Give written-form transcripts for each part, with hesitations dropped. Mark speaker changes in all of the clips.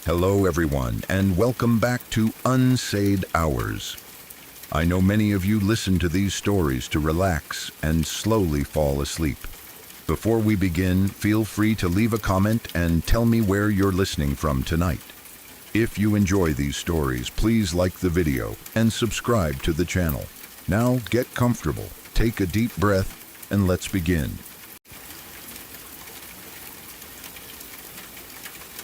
Speaker 1: Hello, everyone, and welcome back to Unsaid Hours. I know many of you listen to these stories to relax and slowly fall asleep. Before we begin, feel free to leave a comment and tell me where you're listening from tonight. If you enjoy these stories, please like the video and subscribe to the channel. Now get comfortable, take a deep breath, and let's begin.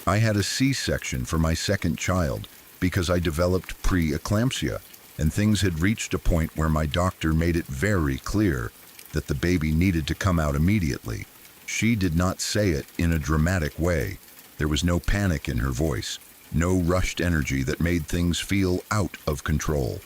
Speaker 1: I had a C-section for my second child because I developed preeclampsia, and things had reached a point where my doctor made it very clear that the baby needed to come out immediately. She did not say it in a dramatic way. There was no panic in her voice, no rushed energy that made things feel out of control.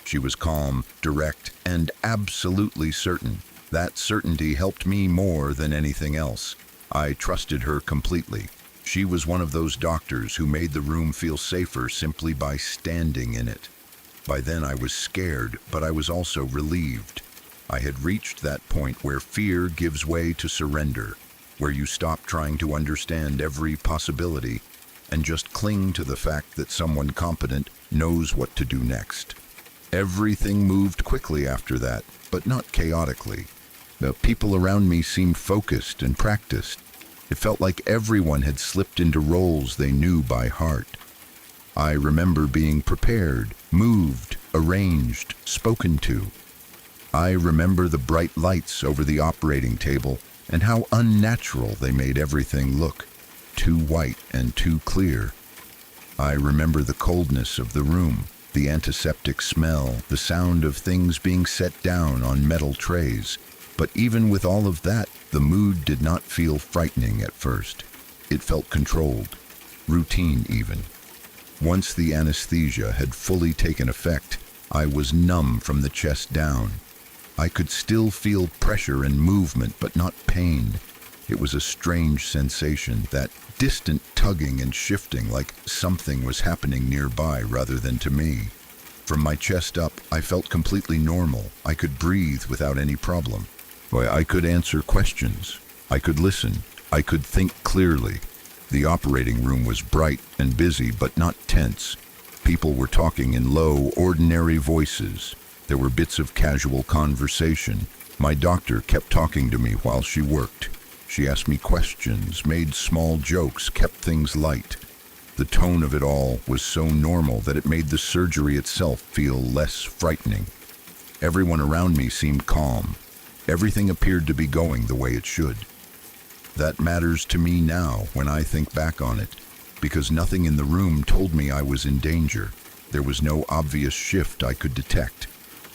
Speaker 1: She was calm, direct, and absolutely certain. That certainty helped me more than anything else. I trusted her completely. She was one of those doctors who made the room feel safer simply by standing in it. By then I was scared, but I was also relieved. I had reached that point where fear gives way to surrender, where you stop trying to understand every possibility and just cling to the fact that someone competent knows what to do next. Everything moved quickly after that, but not chaotically. The people around me seemed focused and practiced. It felt like everyone had slipped into roles they knew by heart. I remember being prepared, moved, arranged, spoken to. I remember the bright lights over the operating table and how unnatural they made everything look, too white and too clear. I remember the coldness of the room, the antiseptic smell, the sound of things being set down on metal trays. But even with all of that, the mood did not feel frightening at first. It felt controlled, routine even. Once the anesthesia had fully taken effect, I was numb from the chest down. I could still feel pressure and movement, but not pain. It was a strange sensation, that distant tugging and shifting, like something was happening nearby rather than to me. From my chest up, I felt completely normal. I could breathe without any problem. I could answer questions. I could listen. I could think clearly. The operating room was bright and busy, but not tense. People were talking in low, ordinary voices. There were bits of casual conversation. My doctor kept talking to me while she worked. She asked me questions, made small jokes, kept things light. The tone of it all was so normal that it made the surgery itself feel less frightening. Everyone around me seemed calm. Everything appeared to be going the way it should. That matters to me now when I think back on it, because nothing in the room told me I was in danger. There was no obvious shift I could detect,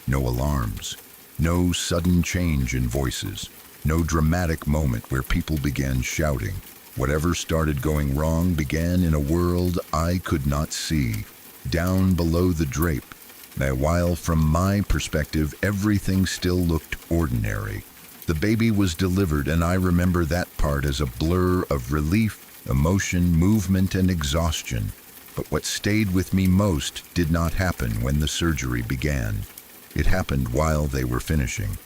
Speaker 1: no alarms, no sudden change in voices, no dramatic moment where people began shouting. Whatever started going wrong began in a world I could not see, down below the drape. While from my perspective, everything still looked ordinary. The baby was delivered, and I remember that part as a blur of relief, emotion, movement, and exhaustion. But what stayed with me most did not happen when the surgery began. It happened while they were finishing,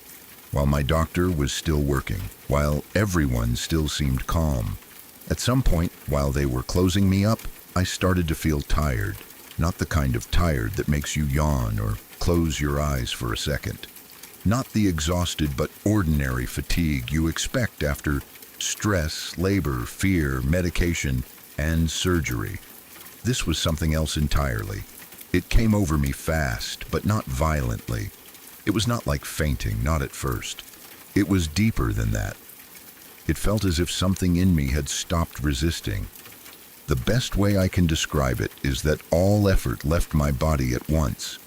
Speaker 1: while my doctor was still working, while everyone still seemed calm. At some point, while they were closing me up, I started to feel tired. Not the kind of tired that makes you yawn or close your eyes for a second. Not the exhausted but ordinary fatigue you expect after stress, labor, fear, medication, and surgery. This was something else entirely. It came over me fast, but not violently. It was not like fainting, not at first. It was deeper than that. It felt as if something in me had stopped resisting. The best way I can describe it is that all effort left my body at once.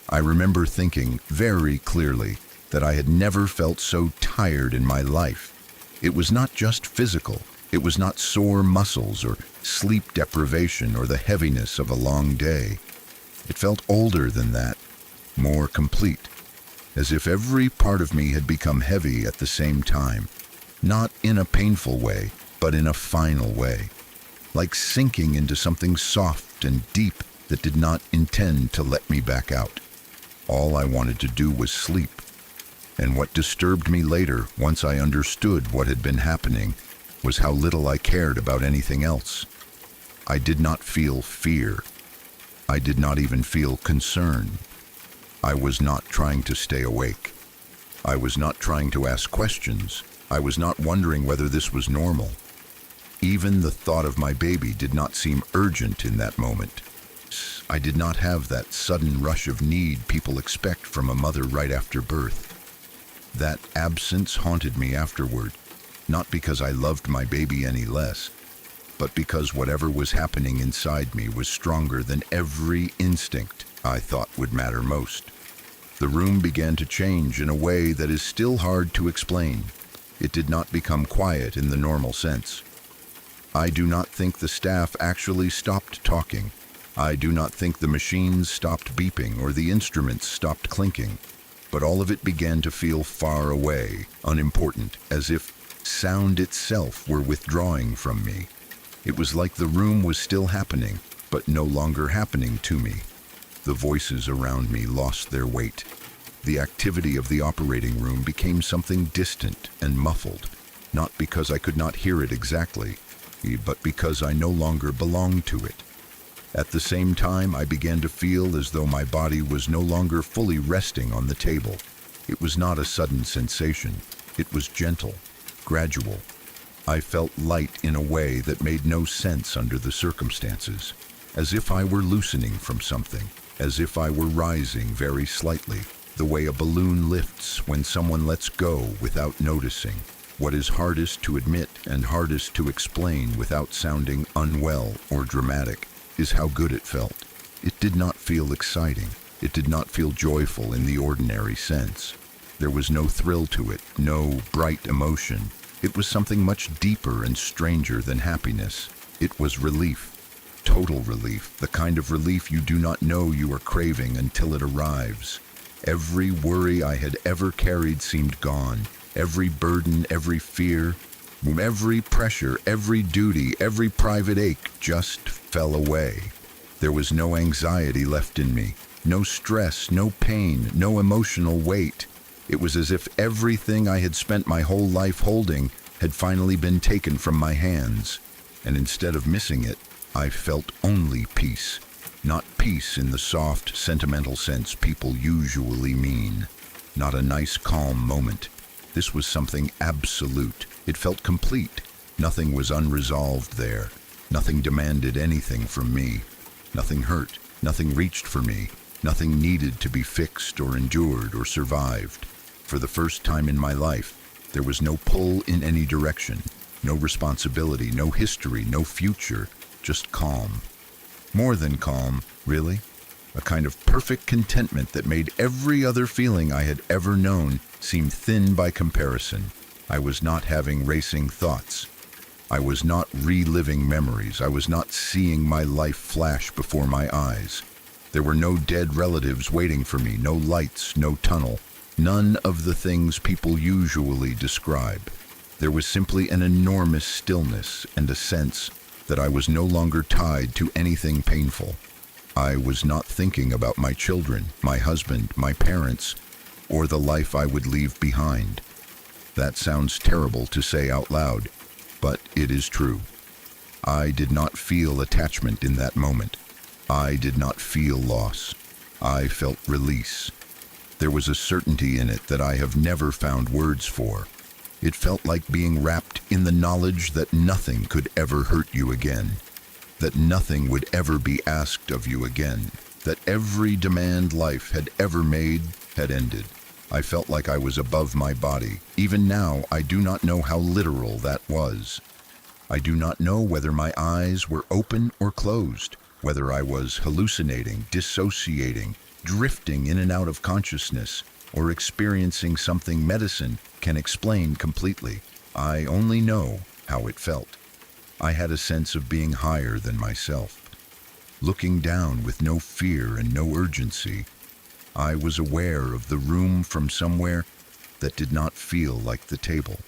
Speaker 1: I remember thinking very clearly that I had never felt so tired in my life. It was not just physical. It was not sore muscles or sleep deprivation or the heaviness of a long day. It felt older than that, more complete, as if every part of me had become heavy at the same time, not in a painful way, but in a final way. Like sinking into something soft and deep that did not intend to let me back out. All I wanted to do was sleep. And what disturbed me later, once I understood what had been happening, was how little I cared about anything else. I did not feel fear. I did not even feel concern. I was not trying to stay awake. I was not trying to ask questions. I was not wondering whether this was normal. Even the thought of my baby did not seem urgent in that moment. I did not have that sudden rush of need people expect from a mother right after birth. That absence haunted me afterward, not because I loved my baby any less, but because whatever was happening inside me was stronger than every instinct I thought would matter most. The room began to change in a way that is still hard to explain. It did not become quiet in the normal sense. I do not think the staff actually stopped talking. I do not think the machines stopped beeping or the instruments stopped clinking, but all of it began to feel far away, unimportant, as if sound itself were withdrawing from me. It was like the room was still happening, but no longer happening to me. The voices around me lost their weight. The activity of the operating room became something distant and muffled, not because I could not hear it exactly, but because I no longer belonged to it. At the same time, I began to feel as though my body was no longer fully resting on the table. It was not a sudden sensation. It was gentle, gradual. I felt light in a way that made no sense under the circumstances, as if I were loosening from something, as if I were rising very slightly, the way a balloon lifts when someone lets go without noticing. What is hardest to admit and hardest to explain without sounding unwell or dramatic is how good it felt. It did not feel exciting. It did not feel joyful in the ordinary sense. There was no thrill to it, no bright emotion. It was something much deeper and stranger than happiness. It was relief, total relief, the kind of relief you do not know you are craving until it arrives. Every worry I had ever carried seemed gone. Every burden, every fear, every pressure, every duty, every private ache just fell away. There was no anxiety left in me, no stress, no pain, no emotional weight. It was as if everything I had spent my whole life holding had finally been taken from my hands, and instead of missing it, I felt only peace. Not peace in the soft, sentimental sense people usually mean. Not a nice, calm moment. This was something absolute. It felt complete. Nothing was unresolved there. Nothing demanded anything from me. Nothing hurt. Nothing reached for me. Nothing needed to be fixed or endured or survived. For the first time in my life, there was no pull in any direction, no responsibility, no history, no future, just calm. More than calm, really. A kind of perfect contentment that made every other feeling I had ever known seem thin by comparison. I was not having racing thoughts. I was not reliving memories. I was not seeing my life flash before my eyes. There were no dead relatives waiting for me, no lights, no tunnel, none of the things people usually describe. There was simply an enormous stillness and a sense that I was no longer tied to anything painful. I was not thinking about my children, my husband, my parents, or the life I would leave behind. That sounds terrible to say out loud, but it is true. I did not feel attachment in that moment. I did not feel loss. I felt release. There was a certainty in it that I have never found words for. It felt like being wrapped in the knowledge that nothing could ever hurt you again, that nothing would ever be asked of you again, that every demand life had ever made had ended. I felt like I was above my body. Even now, I do not know how literal that was. I do not know whether my eyes were open or closed, whether I was hallucinating, dissociating, drifting in and out of consciousness, or experiencing something medicine can explain completely. I only know how it felt. I had a sense of being higher than myself. Looking down with no fear and no urgency, I was aware of the room from somewhere that did not feel like the table.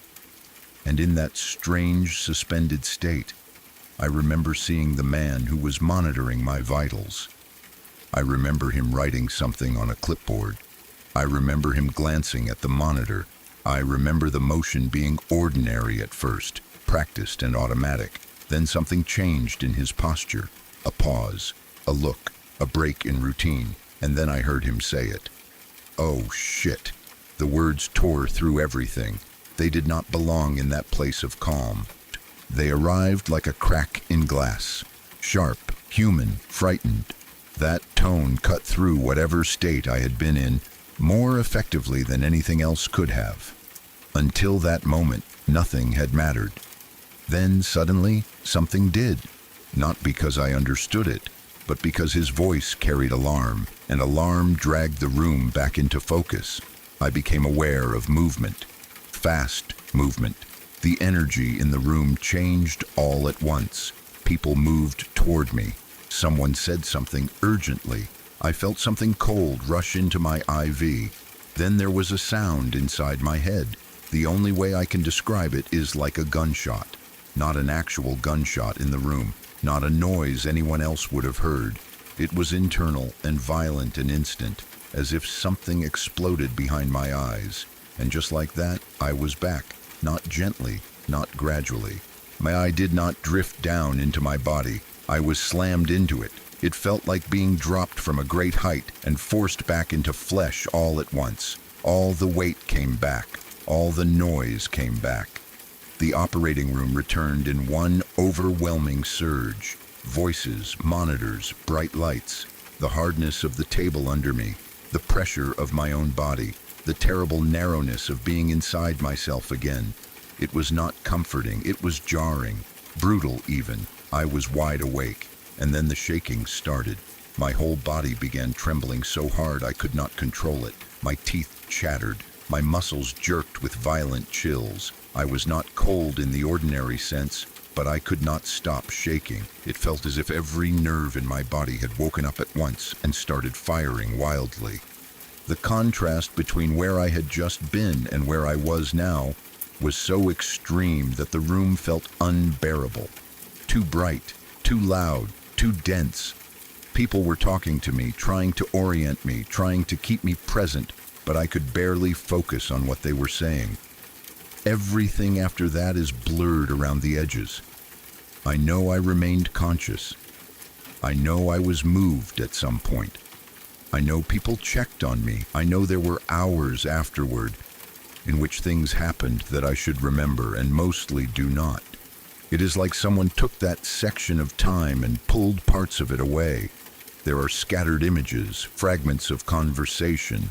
Speaker 1: And in that strange, suspended state, I remember seeing the man who was monitoring my vitals. I remember him writing something on a clipboard. I remember him glancing at the monitor. I remember the motion being ordinary at first, practiced and automatic. Then something changed in his posture. A pause, a look, a break in routine, and then I heard him say it. "Oh, shit." The words tore through everything. They did not belong in that place of calm. They arrived like a crack in glass. Sharp, human, frightened. That tone cut through whatever state I had been in more effectively than anything else could have. Until that moment, nothing had mattered. Then, suddenly, something did. Not because I understood it, but because his voice carried alarm, and alarm dragged the room back into focus. I became aware of movement. Fast movement. The energy in the room changed all at once. People moved toward me. Someone said something urgently. I felt something cold rush into my IV. Then there was a sound inside my head. The only way I can describe it is like a gunshot. Not an actual gunshot in the room. Not a noise anyone else would have heard. It was internal and violent and instant, as if something exploded behind my eyes. And just like that, I was back. Not gently, not gradually. My eye did not drift down into my body. I was slammed into it. It felt like being dropped from a great height and forced back into flesh all at once. All the weight came back. All the noise came back. The operating room returned in one overwhelming surge. Voices, monitors, bright lights, the hardness of the table under me, the pressure of my own body, the terrible narrowness of being inside myself again. It was not comforting, it was jarring, brutal even. I was wide awake, and then the shaking started. My whole body began trembling so hard I could not control it. My teeth chattered, my muscles jerked with violent chills. I was not cold in the ordinary sense, but I could not stop shaking. It felt as if every nerve in my body had woken up at once and started firing wildly. The contrast between where I had just been and where I was now was so extreme that the room felt unbearable. Too bright, too loud, too dense. People were talking to me, trying to orient me, trying to keep me present, but I could barely focus on what they were saying. Everything after that is blurred around the edges. I know I remained conscious. I know I was moved at some point. I know people checked on me. I know there were hours afterward in which things happened that I should remember and mostly do not. It is like someone took that section of time and pulled parts of it away. There are scattered images, fragments of conversation,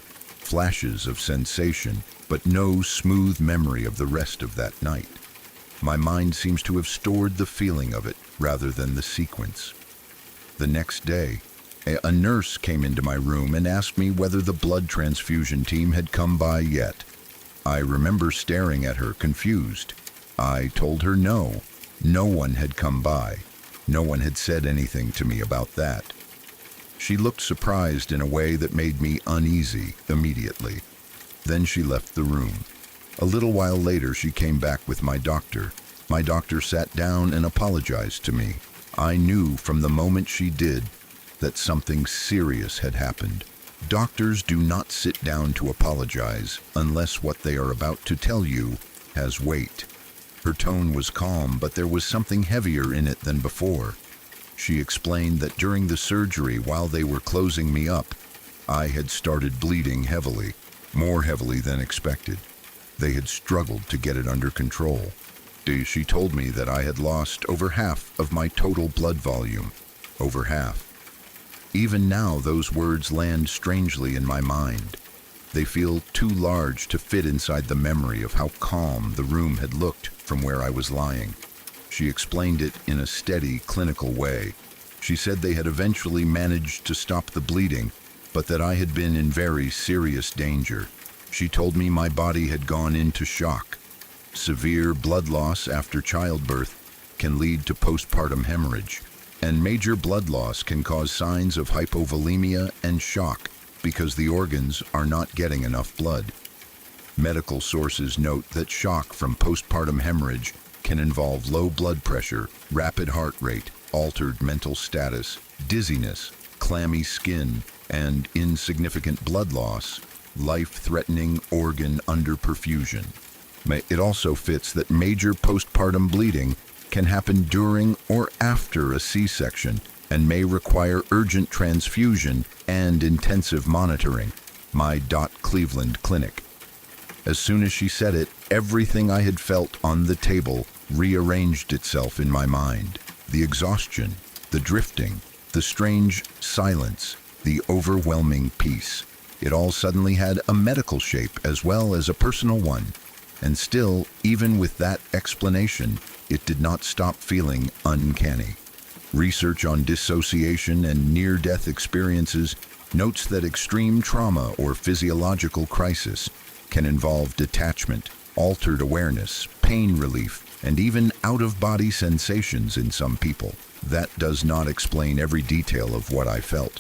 Speaker 1: flashes of sensation, but no smooth memory of the rest of that night. My mind seems to have stored the feeling of it rather than the sequence. The next day, a nurse came into my room and asked me whether the blood transfusion team had come by yet. I remember staring at her, confused. I told her no. No one had come by. No one had said anything to me about that. She looked surprised in a way that made me uneasy immediately. Then she left the room. A little while later, she came back with my doctor. My doctor sat down and apologized to me. I knew from the moment she did that something serious had happened. Doctors do not sit down to apologize unless what they are about to tell you has weight. Her tone was calm, but there was something heavier in it than before. She explained that during the surgery, while they were closing me up, I had started bleeding heavily, more heavily than expected. They had struggled to get it under control. She told me that I had lost over half of my total blood volume. Over half. Even now, those words land strangely in my mind. They feel too large to fit inside the memory of how calm the room had looked from where I was lying. She explained it in a steady, clinical way. She said they had eventually managed to stop the bleeding, but that I had been in very serious danger. She told me my body had gone into shock. Severe blood loss after childbirth can lead to postpartum hemorrhage, and major blood loss can cause signs of hypovolemia and shock because the organs are not getting enough blood. Medical sources note that shock from postpartum hemorrhage can involve low blood pressure, rapid heart rate, altered mental status, dizziness, clammy skin, and insignificant blood loss, life-threatening organ underperfusion. It also fits that major postpartum bleeding can happen during or after a C-section and may require urgent transfusion and intensive monitoring. My Cleveland Clinic. As soon as she said it, everything I had felt on the table rearranged itself in my mind. The exhaustion, the drifting, the strange silence, the overwhelming peace. It all suddenly had a medical shape as well as a personal one. And still, even with that explanation, it did not stop feeling uncanny. Research on dissociation and near-death experiences notes that extreme trauma or physiological crisis can involve detachment, altered awareness, pain relief, and even out-of-body sensations in some people. That does not explain every detail of what I felt,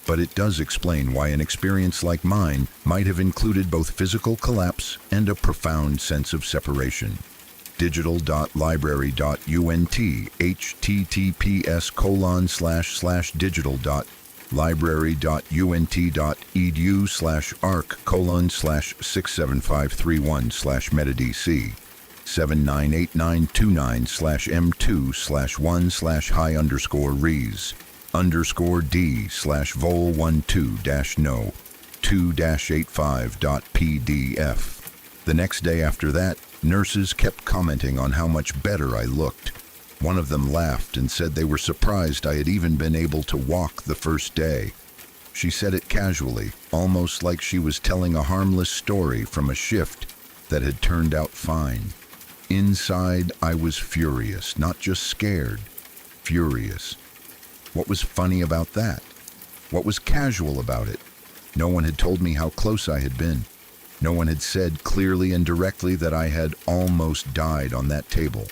Speaker 1: but it does explain why an experience like mine might have included both physical collapse and a profound sense of separation. digital.library.unt https://digital.library.unt.arc:/67531/metadc 798929/m2/hi_res_d/vol12-no 2-85.pdf. The next day after that, nurses kept commenting on how much better I looked. One of them laughed and said they were surprised I had even been able to walk the first day. She said it casually, almost like she was telling a harmless story from a shift that had turned out fine. Inside, I was furious, not just scared, furious. What was funny about that? What was casual about it? No one had told me how close I had been. No one had said clearly and directly that I had almost died on that table.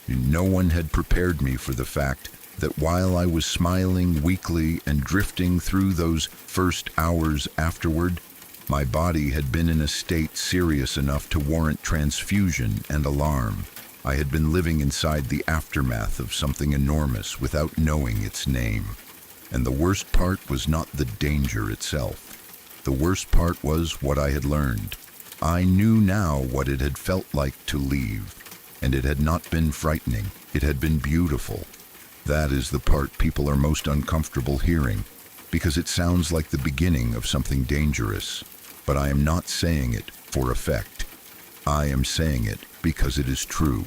Speaker 1: No one had prepared me for the fact that while I was smiling weakly and drifting through those first hours afterward, my body had been in a state serious enough to warrant transfusion and alarm. I had been living inside the aftermath of something enormous without knowing its name. And the worst part was not the danger itself. The worst part was what I had learned. I knew now what it had felt like to leave, and it had not been frightening. It had been beautiful. That is the part people are most uncomfortable hearing, because it sounds like the beginning of something dangerous. But I am not saying it for effect. I am saying it because it is true.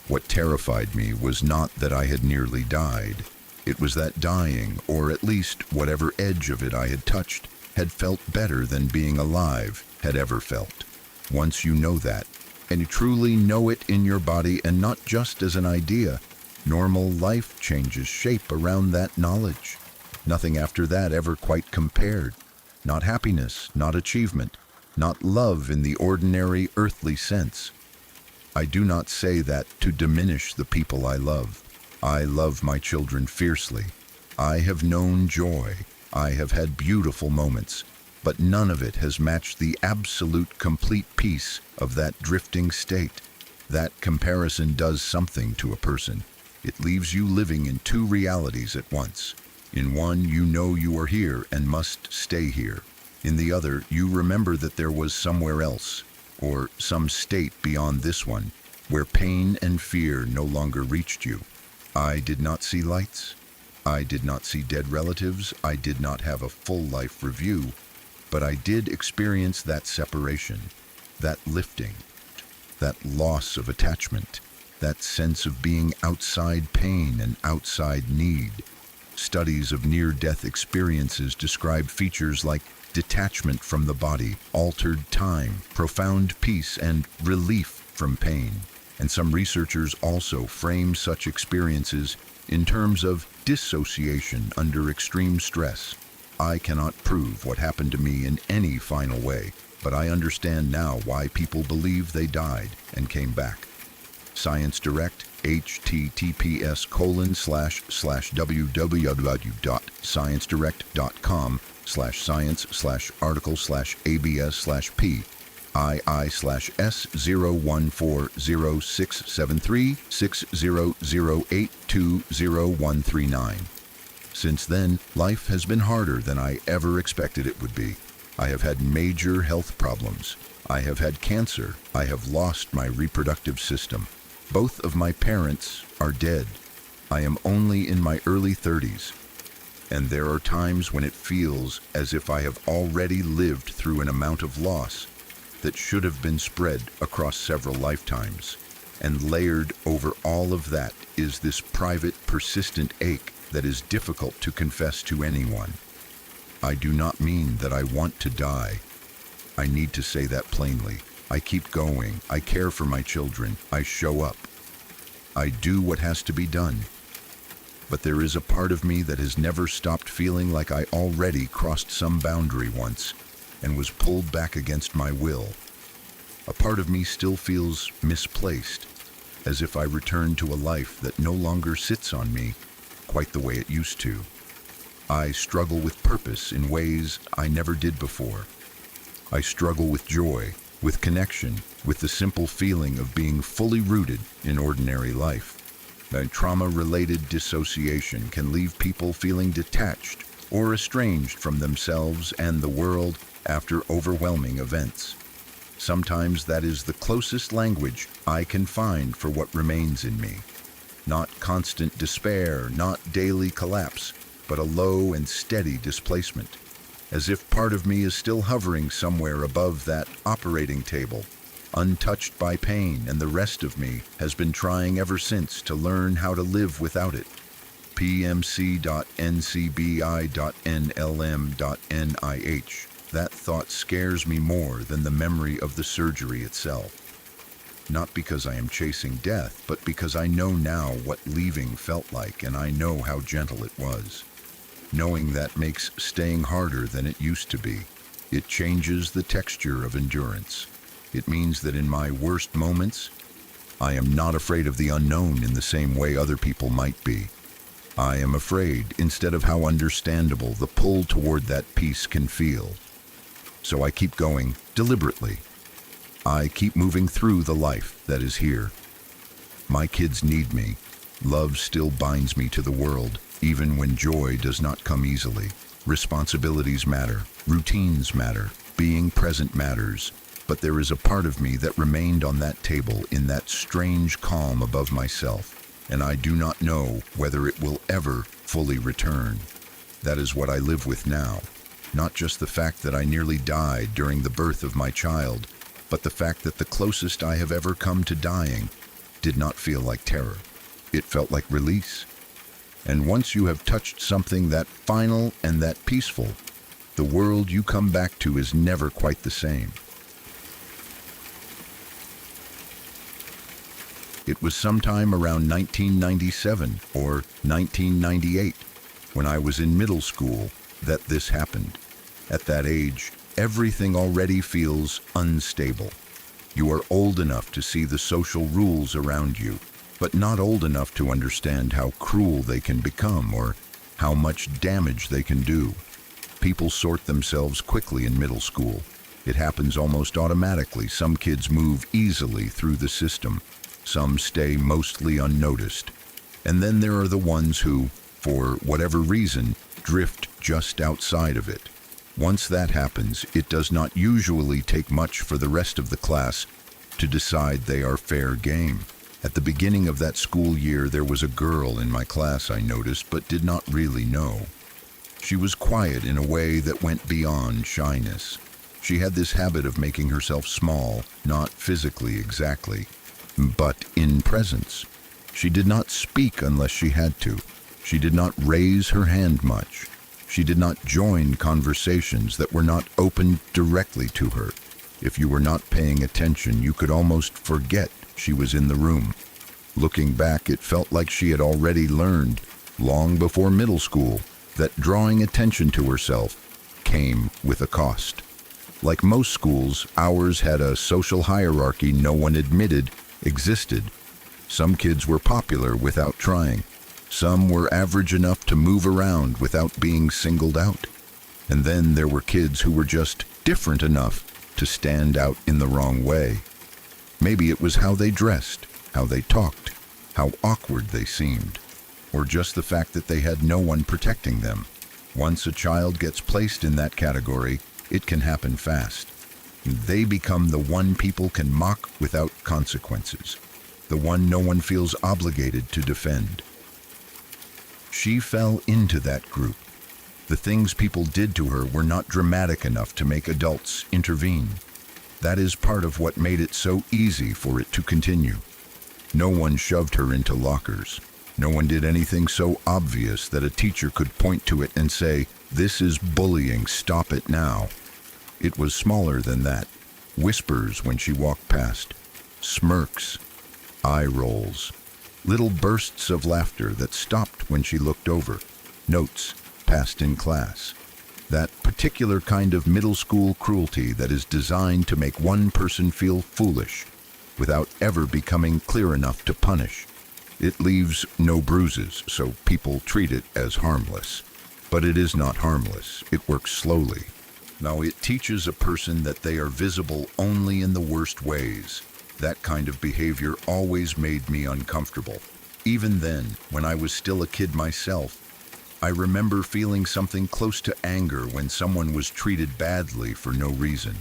Speaker 1: What terrified me was not that I had nearly died. It was that dying, or at least whatever edge of it I had touched, had felt better than being alive had ever felt. Once you know that, and you truly know it in your body and not just as an idea, normal life changes shape around that knowledge. Nothing after that ever quite compared. Not happiness, not achievement, not love in the ordinary earthly sense. I do not say that to diminish the people I love. I love my children fiercely. I have known joy. I have had beautiful moments, but none of it has matched the absolute complete peace of that drifting state. That comparison does something to a person. It leaves you living in two realities at once. In one, you know you are here and must stay here. In the other, you remember that there was somewhere else, or some state beyond this one, where pain and fear no longer reached you. I did not see lights. I did not see dead relatives. I did not have a full life review, but I did experience that separation, that lifting, that loss of attachment, that sense of being outside pain and outside need. Studies of near-death experiences describe features like detachment from the body, altered time, profound peace, and relief from pain. And some researchers also frame such experiences in terms of dissociation under extreme stress. I cannot prove what happened to me in any final way, but I understand now why people believe they died and came back. Science Direct, https://www.sciencedirect.com/science/article/abs/p II/S0140673600820139. Since then, life has been harder than I ever expected it would be. I have had major health problems. I have had cancer. I have lost my reproductive system. Both of my parents are dead. I am only in my early 30s, and there are times when it feels as if I have already lived through an amount of loss that should have been spread across several lifetimes. And layered over all of that is this private, persistent ache that is difficult to confess to anyone. I do not mean that I want to die. I need to say that plainly. I keep going. I care for my children. I show up. I do what has to be done. But there is a part of me that has never stopped feeling like I already crossed some boundary once and was pulled back against my will. A part of me still feels misplaced, as if I returned to a life that no longer sits on me quite the way it used to. I struggle with purpose in ways I never did before. I struggle with joy, with connection, with the simple feeling of being fully rooted in ordinary life. A trauma-related dissociation can leave people feeling detached or estranged from themselves and the world after overwhelming events. Sometimes that is the closest language I can find for what remains in me. Not constant despair, not daily collapse, but a low and steady displacement, as if part of me is still hovering somewhere above that operating table, untouched by pain, and the rest of me has been trying ever since to learn how to live without it. pmc.ncbi.nlm.nih. That thought scares me more than the memory of the surgery itself. Not because I am chasing death, but because I know now what leaving felt like, and I know how gentle it was. Knowing that makes staying harder than it used to be. It changes the texture of endurance. It means that in my worst moments, I am not afraid of the unknown in the same way other people might be. I am afraid, instead of how understandable the pull toward that peace can feel. So I keep going deliberately. I keep moving through the life that is here. My kids need me. Love still binds me to the world, even when joy does not come easily. Responsibilities matter. Routines matter. Being present matters. But there is a part of me that remained on that table in that strange calm above myself, and I do not know whether it will ever fully return. That is what I live with now. Not just the fact that I nearly died during the birth of my child, but the fact that the closest I have ever come to dying did not feel like terror. It felt like release. And once you have touched something that final and that peaceful, the world you come back to is never quite the same. It was sometime around 1997 or 1998, when I was in middle school, that this happened. At that age, everything already feels unstable. You are old enough to see the social rules around you, but not old enough to understand how cruel they can become or how much damage they can do. People sort themselves quickly in middle school. It happens almost automatically. Some kids move easily through the system. Some stay mostly unnoticed. And then there are the ones who, for whatever reason, drift just outside of it. Once that happens, it does not usually take much for the rest of the class to decide they are fair game. At the beginning of that school year, there was a girl in my class I noticed but did not really know. She was quiet in a way that went beyond shyness. She had this habit of making herself small, not physically exactly, but in presence. She did not speak unless she had to. She did not raise her hand much. She did not join conversations that were not opened directly to her. If you were not paying attention, you could almost forget she was in the room. Looking back, it felt like she had already learned, long before middle school, that drawing attention to herself came with a cost. Like most schools, ours had a social hierarchy no one admitted existed. Some kids were popular without trying. Some were average enough to move around without being singled out. And then there were kids who were just different enough to stand out in the wrong way. Maybe it was how they dressed, how they talked, how awkward they seemed, or just the fact that they had no one protecting them. Once a child gets placed in that category, it can happen fast. They become the one people can mock without consequences. the one no one feels obligated to defend. She fell into that group. The things people did to her were not dramatic enough to make adults intervene. That is part of what made it so easy for it to continue. No one shoved her into lockers. No one did anything so obvious that a teacher could point to it and say, "This is bullying, stop it now." It was smaller than that. Whispers when she walked past, smirks, eye rolls, little bursts of laughter that stopped when she looked over, notes passed in class. That particular kind of middle school cruelty that is designed to make one person feel foolish without ever becoming clear enough to punish. It leaves no bruises, so people treat it as harmless. But it is not harmless. It works slowly. Now, it teaches a person that they are visible only in the worst ways. That kind of behavior always made me uncomfortable. Even then, when I was still a kid myself, I remember feeling something close to anger when someone was treated badly for no reason.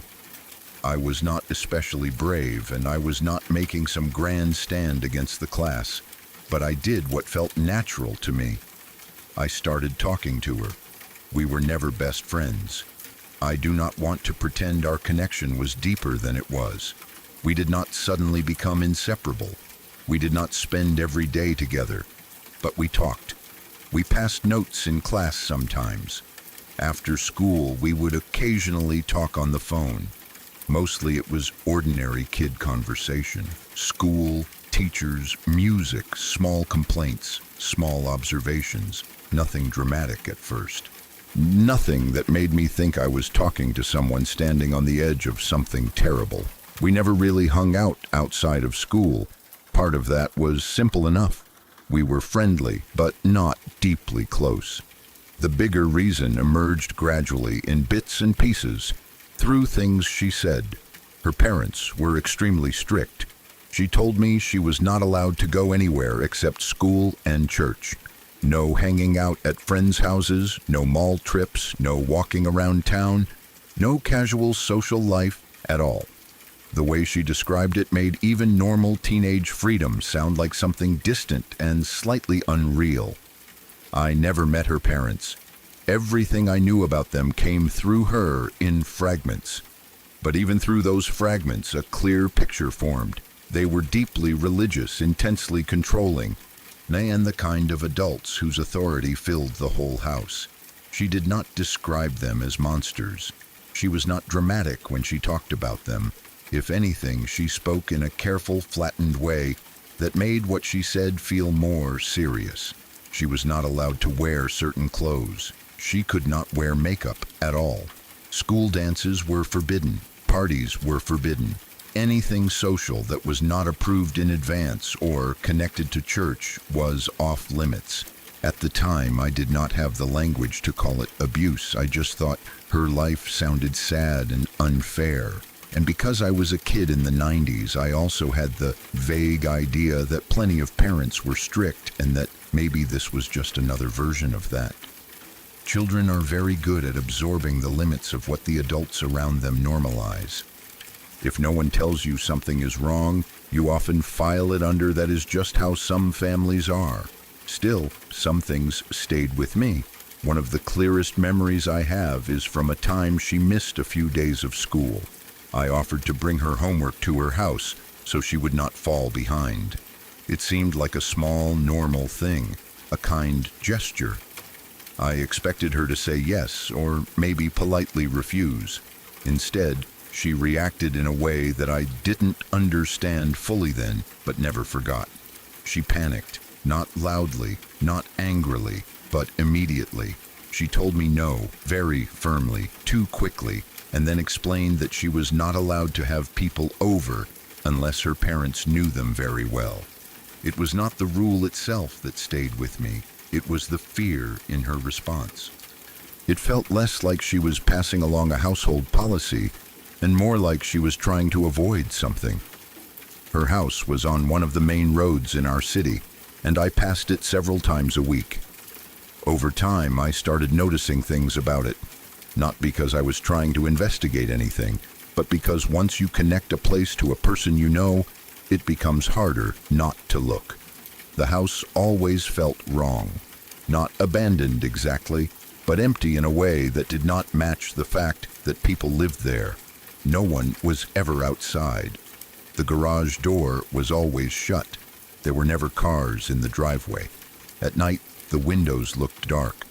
Speaker 1: I was not especially brave, and I was not making some grand stand against the class, but I did what felt natural to me. I started talking to her. We were never best friends. I do not want to pretend our connection was deeper than it was. We did not suddenly become inseparable. We did not spend every day together, but we talked. We passed notes in class sometimes. After school, we would occasionally talk on the phone. Mostly it was ordinary kid conversation. School, teachers, music, small complaints, small observations. Nothing dramatic at first. Nothing that made me think I was talking to someone standing on the edge of something terrible. We never really hung out outside of school. Part of that was simple enough. We were friendly, but not deeply close. The bigger reason emerged gradually in bits and pieces, through things she said. Her parents were extremely strict. She told me she was not allowed to go anywhere except school and church. No hanging out at friends' houses, no mall trips, no walking around town, no casual social life at all. The way she described it made even normal teenage freedom sound like something distant and slightly unreal. I never met her parents. Everything I knew about them came through her in fragments. But even through those fragments, a clear picture formed. They were deeply religious, intensely controlling, and the kind of adults whose authority filled the whole house. She did not describe them as monsters. She was not dramatic when she talked about them. If anything, she spoke in a careful, flattened way that made what she said feel more serious. She was not allowed to wear certain clothes. She could not wear makeup at all. School dances were forbidden. Parties were forbidden. Anything social that was not approved in advance or connected to church was off limits. At the time, I did not have the language to call it abuse. I just thought her life sounded sad and unfair. And because I was a kid in the 90s, I also had the vague idea that plenty of parents were strict and that maybe this was just another version of that. Children are very good at absorbing the limits of what the adults around them normalize. If no one tells you something is wrong, you often file it under that is just how some families are. Still, some things stayed with me. One of the clearest memories I have is from a time she missed a few days of school. I offered to bring her homework to her house so she would not fall behind. It seemed like a small, normal thing, a kind gesture. I expected her to say yes, or maybe politely refuse. Instead, she reacted in a way that I didn't understand fully then, but never forgot. She panicked, not loudly, not angrily, but immediately. She told me no, very firmly, too quickly, and then explained that she was not allowed to have people over unless her parents knew them very well. It was not the rule itself that stayed with me. It was the fear in her response. It felt less like she was passing along a household policy and more like she was trying to avoid something. Her house was on one of the main roads in our city, and I passed it several times a week. Over time, I started noticing things about it. Not because I was trying to investigate anything, but because once you connect a place to a person you know, it becomes harder not to look. The house always felt wrong. Not abandoned exactly, but empty in a way that did not match the fact that people lived there. No one was ever outside. The garage door was always shut. There were never cars in the driveway. At night, the windows looked dark,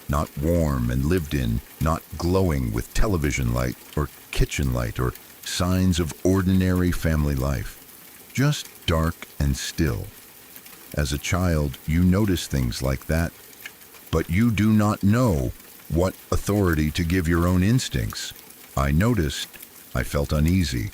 Speaker 1: not warm and lived in, not glowing with television light or kitchen light or signs of ordinary family life. Just dark and still. As a child, you notice things like that, but you do not know what authority to give your own instincts. I noticed, I felt uneasy,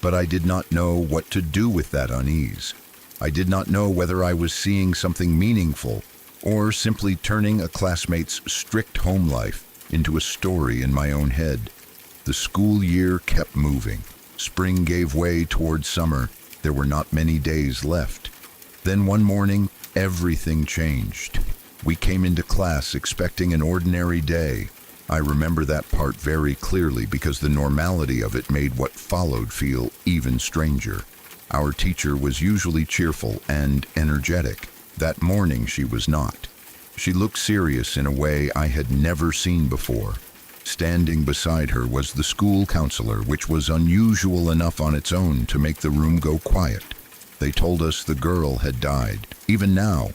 Speaker 1: but I did not know what to do with that unease. I did not know whether I was seeing something meaningful or simply turning a classmate's strict home life into a story in my own head. The school year kept moving. Spring gave way toward summer. There were not many days left. Then one morning, everything changed. We came into class expecting an ordinary day. I remember that part very clearly because the normality of it made what followed feel even stranger. Our teacher was usually cheerful and energetic. That morning she was not. She looked serious in a way I had never seen before. Standing beside her was the school counselor, which was unusual enough on its own to make the room go quiet. They told us the girl had died. Even now,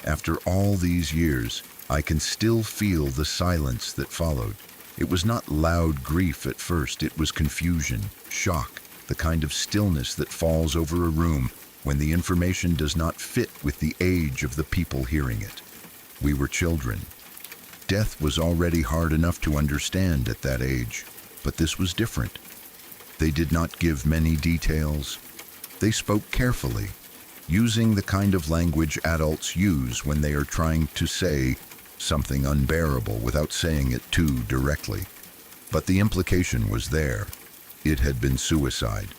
Speaker 1: after all these years, I can still feel the silence that followed. It was not loud grief at first, it was confusion, shock, the kind of stillness that falls over a room when the information does not fit with the age of the people hearing it. We were children. Death was already hard enough to understand at that age, but this was different. They did not give many details. They spoke carefully, using the kind of language adults use when they are trying to say something unbearable without saying it too directly. But the implication was there. It had been suicide.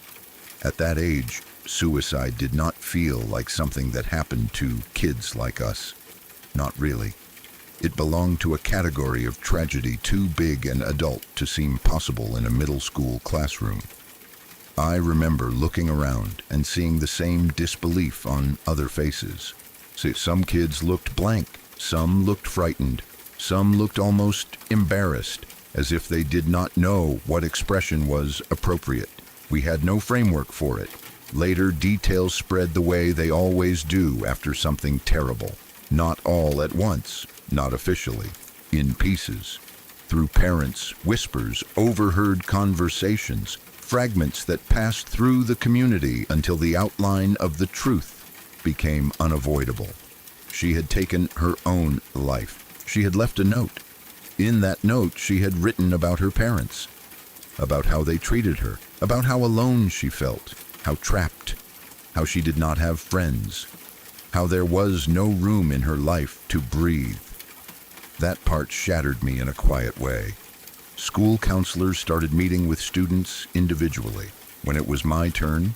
Speaker 1: At that age, suicide did not feel like something that happened to kids like us. Not really. It belonged to a category of tragedy too big and adult to seem possible in a middle school classroom. I remember looking around and seeing the same disbelief on other faces. Some kids looked blank, some looked frightened, some looked almost embarrassed, as if they did not know what expression was appropriate. We had no framework for it. Later, details spread the way they always do after something terrible. Not all at once, not officially, in pieces. Through parents, whispers, overheard conversations, fragments that passed through the community until the outline of the truth became unavoidable. She had taken her own life. She had left a note. In that note, she had written about her parents, about how they treated her, about how alone she felt, how trapped, how she did not have friends, how there was no room in her life to breathe. That part shattered me in a quiet way. School counselors started meeting with students individually. When it was my turn,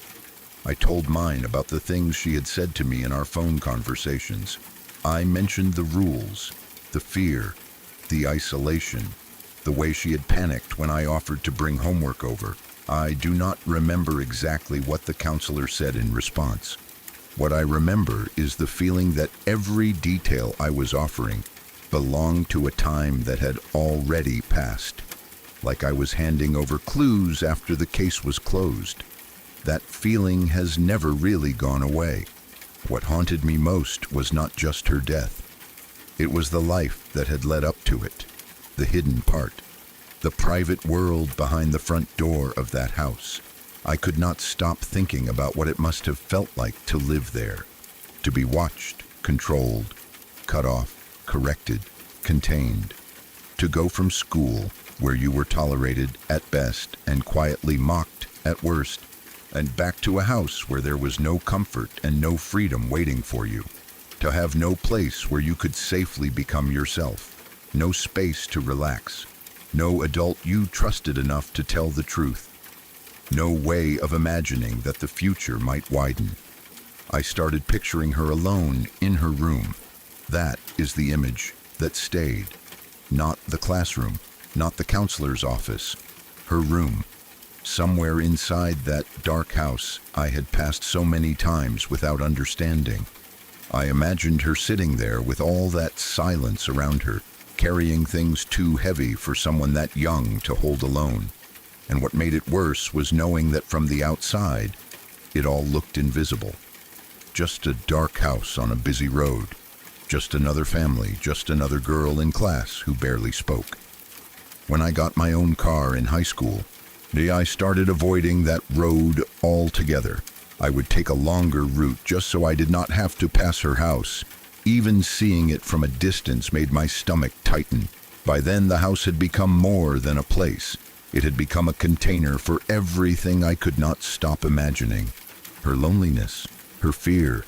Speaker 1: I told mine about the things she had said to me in our phone conversations. I mentioned the rules, the fear, the isolation, the way she had panicked when I offered to bring homework over. I do not remember exactly what the counselor said in response. What I remember is the feeling that every detail I was offering belonged to a time that had already passed, like I was handing over clues after the case was closed. That feeling has never really gone away. What haunted me most was not just her death. It was the life that had led up to it, the hidden part, the private world behind the front door of that house. I could not stop thinking about what it must have felt like to live there, to be watched, controlled, cut off, corrected, contained, to go from school, where you were tolerated at best and quietly mocked at worst, and back to a house where there was no comfort and no freedom waiting for you, to have no place where you could safely become yourself, no space to relax, no adult you trusted enough to tell the truth, no way of imagining that the future might widen. I started picturing her alone in her room. That is the image that stayed. Not the classroom, not the counselor's office. Her room. Somewhere inside that dark house I had passed so many times without understanding. I imagined her sitting there with all that silence around her, carrying things too heavy for someone that young to hold alone. And what made it worse was knowing that from the outside, it all looked invisible. Just a dark house on a busy road. Just another family, just another girl in class who barely spoke. When I got my own car in high school, I started avoiding that road altogether. I would take a longer route just so I did not have to pass her house. Even seeing it from a distance made my stomach tighten. By then, the house had become more than a place. It had become a container for everything I could not stop imagining. Her loneliness, her fear,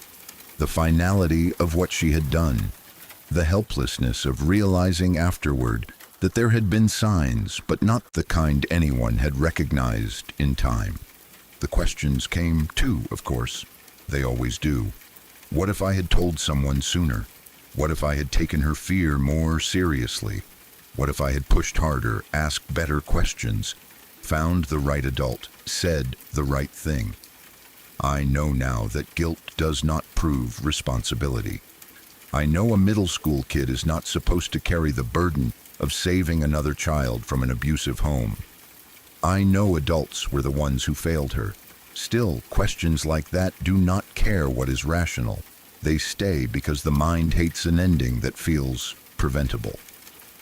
Speaker 1: the finality of what she had done, the helplessness of realizing afterward that there had been signs, but not the kind anyone had recognized in time. The questions came too, of course. They always do. What if I had told someone sooner? What if I had taken her fear more seriously? What if I had pushed harder, asked better questions, found the right adult, said the right thing? I know now that guilt does not prove responsibility. I know a middle school kid is not supposed to carry the burden of saving another child from an abusive home. I know adults were the ones who failed her. Still, questions like that do not care what is rational. They stay because the mind hates an ending that feels preventable.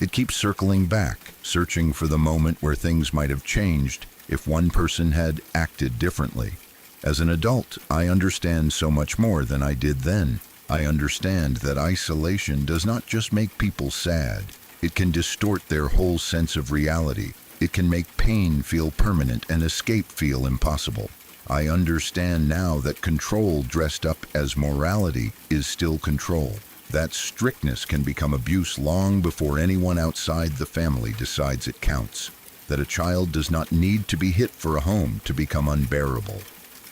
Speaker 1: It keeps circling back, searching for the moment where things might have changed if one person had acted differently. As an adult, I understand so much more than I did then. I understand that isolation does not just make people sad. It can distort their whole sense of reality. It can make pain feel permanent and escape feel impossible. I understand now that control dressed up as morality is still control. That strictness can become abuse long before anyone outside the family decides it counts. That a child does not need to be hit for a home to become unbearable.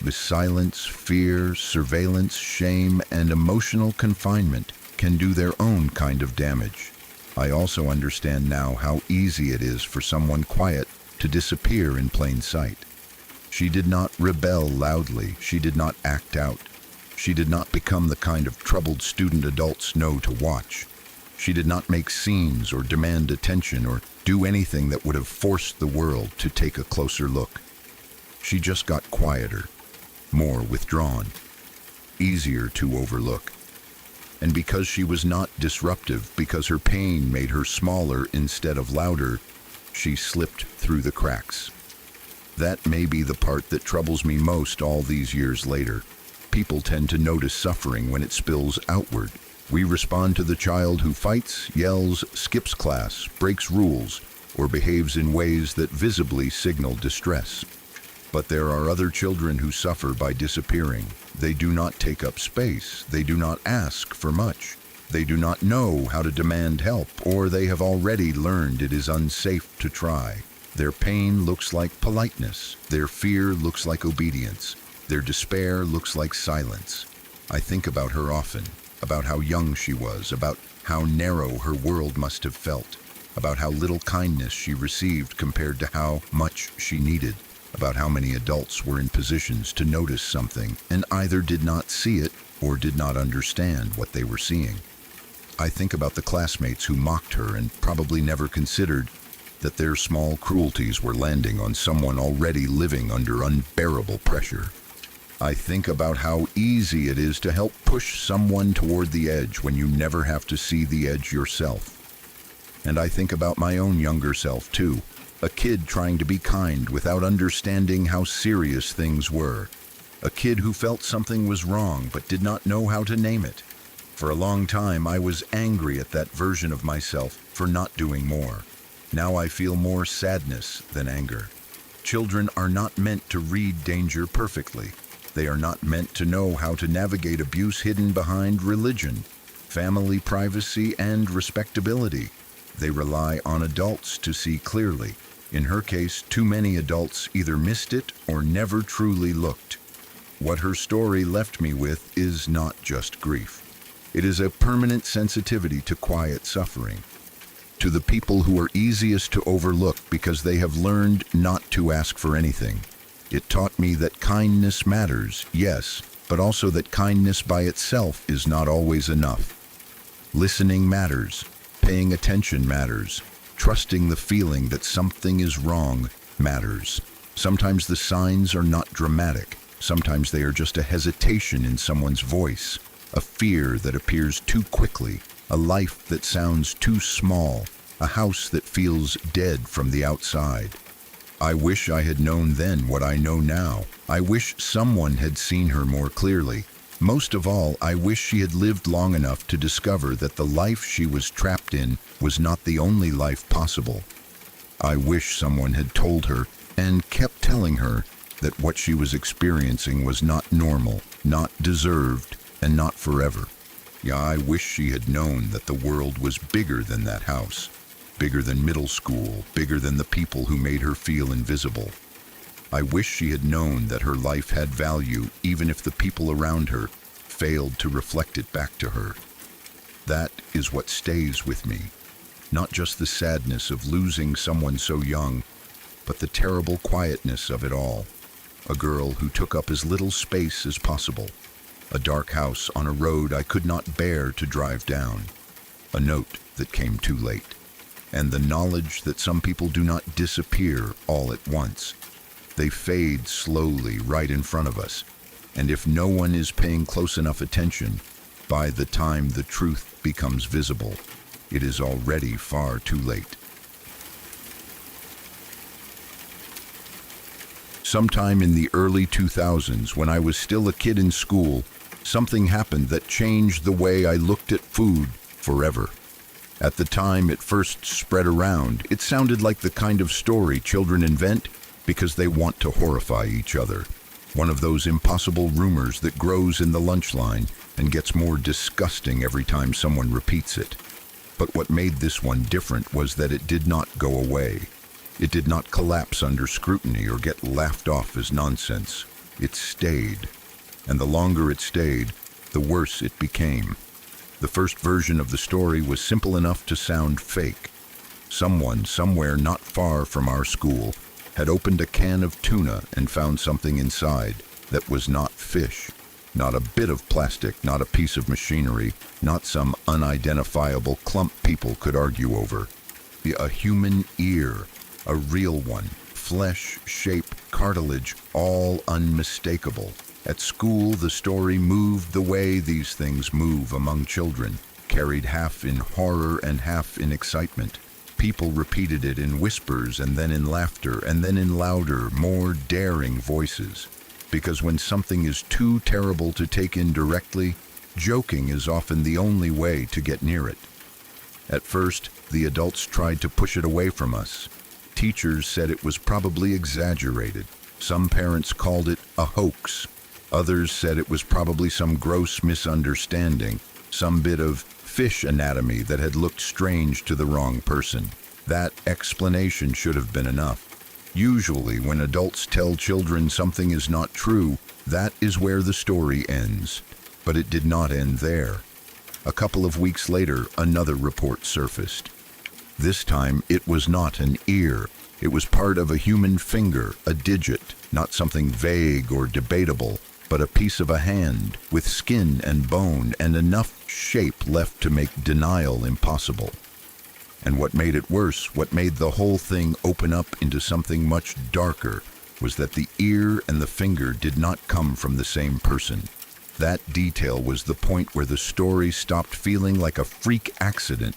Speaker 1: The silence, fear, surveillance, shame, and emotional confinement can do their own kind of damage. I also understand now how easy it is for someone quiet to disappear in plain sight. She did not rebel loudly. She did not act out. She did not become the kind of troubled student adults know to watch. She did not make scenes or demand attention or do anything that would have forced the world to take a closer look. She just got quieter, more withdrawn, easier to overlook. And because she was not disruptive, because her pain made her smaller instead of louder, she slipped through the cracks. That may be the part that troubles me most all these years later. People tend to notice suffering when it spills outward. We respond to the child who fights, yells, skips class, breaks rules, or behaves in ways that visibly signal distress. But there are other children who suffer by disappearing. They do not take up space. They do not ask for much. They do not know how to demand help, or they have already learned it is unsafe to try. Their pain looks like politeness. Their fear looks like obedience. Their despair looks like silence. I think about her often, about how young she was, about how narrow her world must have felt, about how little kindness she received compared to how much she needed, about how many adults were in positions to notice something and either did not see it or did not understand what they were seeing. I think about the classmates who mocked her and probably never considered that their small cruelties were landing on someone already living under unbearable pressure. I think about how easy it is to help push someone toward the edge when you never have to see the edge yourself. And I think about my own younger self too, a kid trying to be kind without understanding how serious things were. A kid who felt something was wrong but did not know how to name it. For a long time, I was angry at that version of myself for not doing more. Now I feel more sadness than anger. Children are not meant to read danger perfectly. They are not meant to know how to navigate abuse hidden behind religion, family privacy, and respectability. They rely on adults to see clearly. In her case, too many adults either missed it or never truly looked. What her story left me with is not just grief. It is a permanent sensitivity to quiet suffering. to the people who are easiest to overlook because they have learned not to ask for anything. It taught me that kindness matters, yes, but also that kindness by itself is not always enough. Listening matters, paying attention matters, trusting the feeling that something is wrong matters. Sometimes the signs are not dramatic. Sometimes they are just a hesitation in someone's voice, a fear that appears too quickly, a life that sounds too small, a house that feels dead from the outside. I wish I had known then what I know now. I wish someone had seen her more clearly. Most of all, I wish she had lived long enough to discover that the life she was trapped in was not the only life possible. I wish someone had told her, and kept telling her, that what she was experiencing was not normal, not deserved, and not forever. Yeah, I wish she had known that the world was bigger than that house, bigger than middle school, bigger than the people who made her feel invisible. I wish she had known that her life had value even if the people around her failed to reflect it back to her. That is what stays with me. Not just the sadness of losing someone so young, but the terrible quietness of it all. A girl who took up as little space as possible. A dark house on a road I could not bear to drive down. A note that came too late. And the knowledge that some people do not disappear all at once. They fade slowly right in front of us. And if no one is paying close enough attention, by the time the truth becomes visible, it is already far too late. Sometime in the early 2000s, when I was still a kid in school, something happened that changed the way I looked at food forever. At the time it first spread around, it sounded like the kind of story children invent because they want to horrify each other. One of those impossible rumors that grows in the lunch line and gets more disgusting every time someone repeats it. But what made this one different was that it did not go away. It did not collapse under scrutiny or get laughed off as nonsense. It stayed. And the longer it stayed, the worse it became. The first version of the story was simple enough to sound fake. Someone, somewhere not far from our school, had opened a can of tuna and found something inside that was not fish. Not a bit of plastic, not a piece of machinery, not some unidentifiable clump people could argue over. A human ear. A real one, flesh, shape, cartilage, all unmistakable. At school, the story moved the way these things move among children, carried half in horror and half in excitement. People repeated it in whispers and then in laughter and then in louder, more daring voices. Because when something is too terrible to take in directly, joking is often the only way to get near it. At first, the adults tried to push it away from us. Teachers said it was probably exaggerated. Some parents called it a hoax. Others said it was probably some gross misunderstanding, some bit of fish anatomy that had looked strange to the wrong person. That explanation should have been enough. Usually, when adults tell children something is not true, that is where the story ends. But it did not end there. A couple of weeks later, another report surfaced. This time, it was not an ear. It was part of a human finger, a digit, not something vague or debatable, but a piece of a hand with skin and bone and enough shape left to make denial impossible. And what made it worse, what made the whole thing open up into something much darker, was that the ear and the finger did not come from the same person. That detail was the point where the story stopped feeling like a freak accident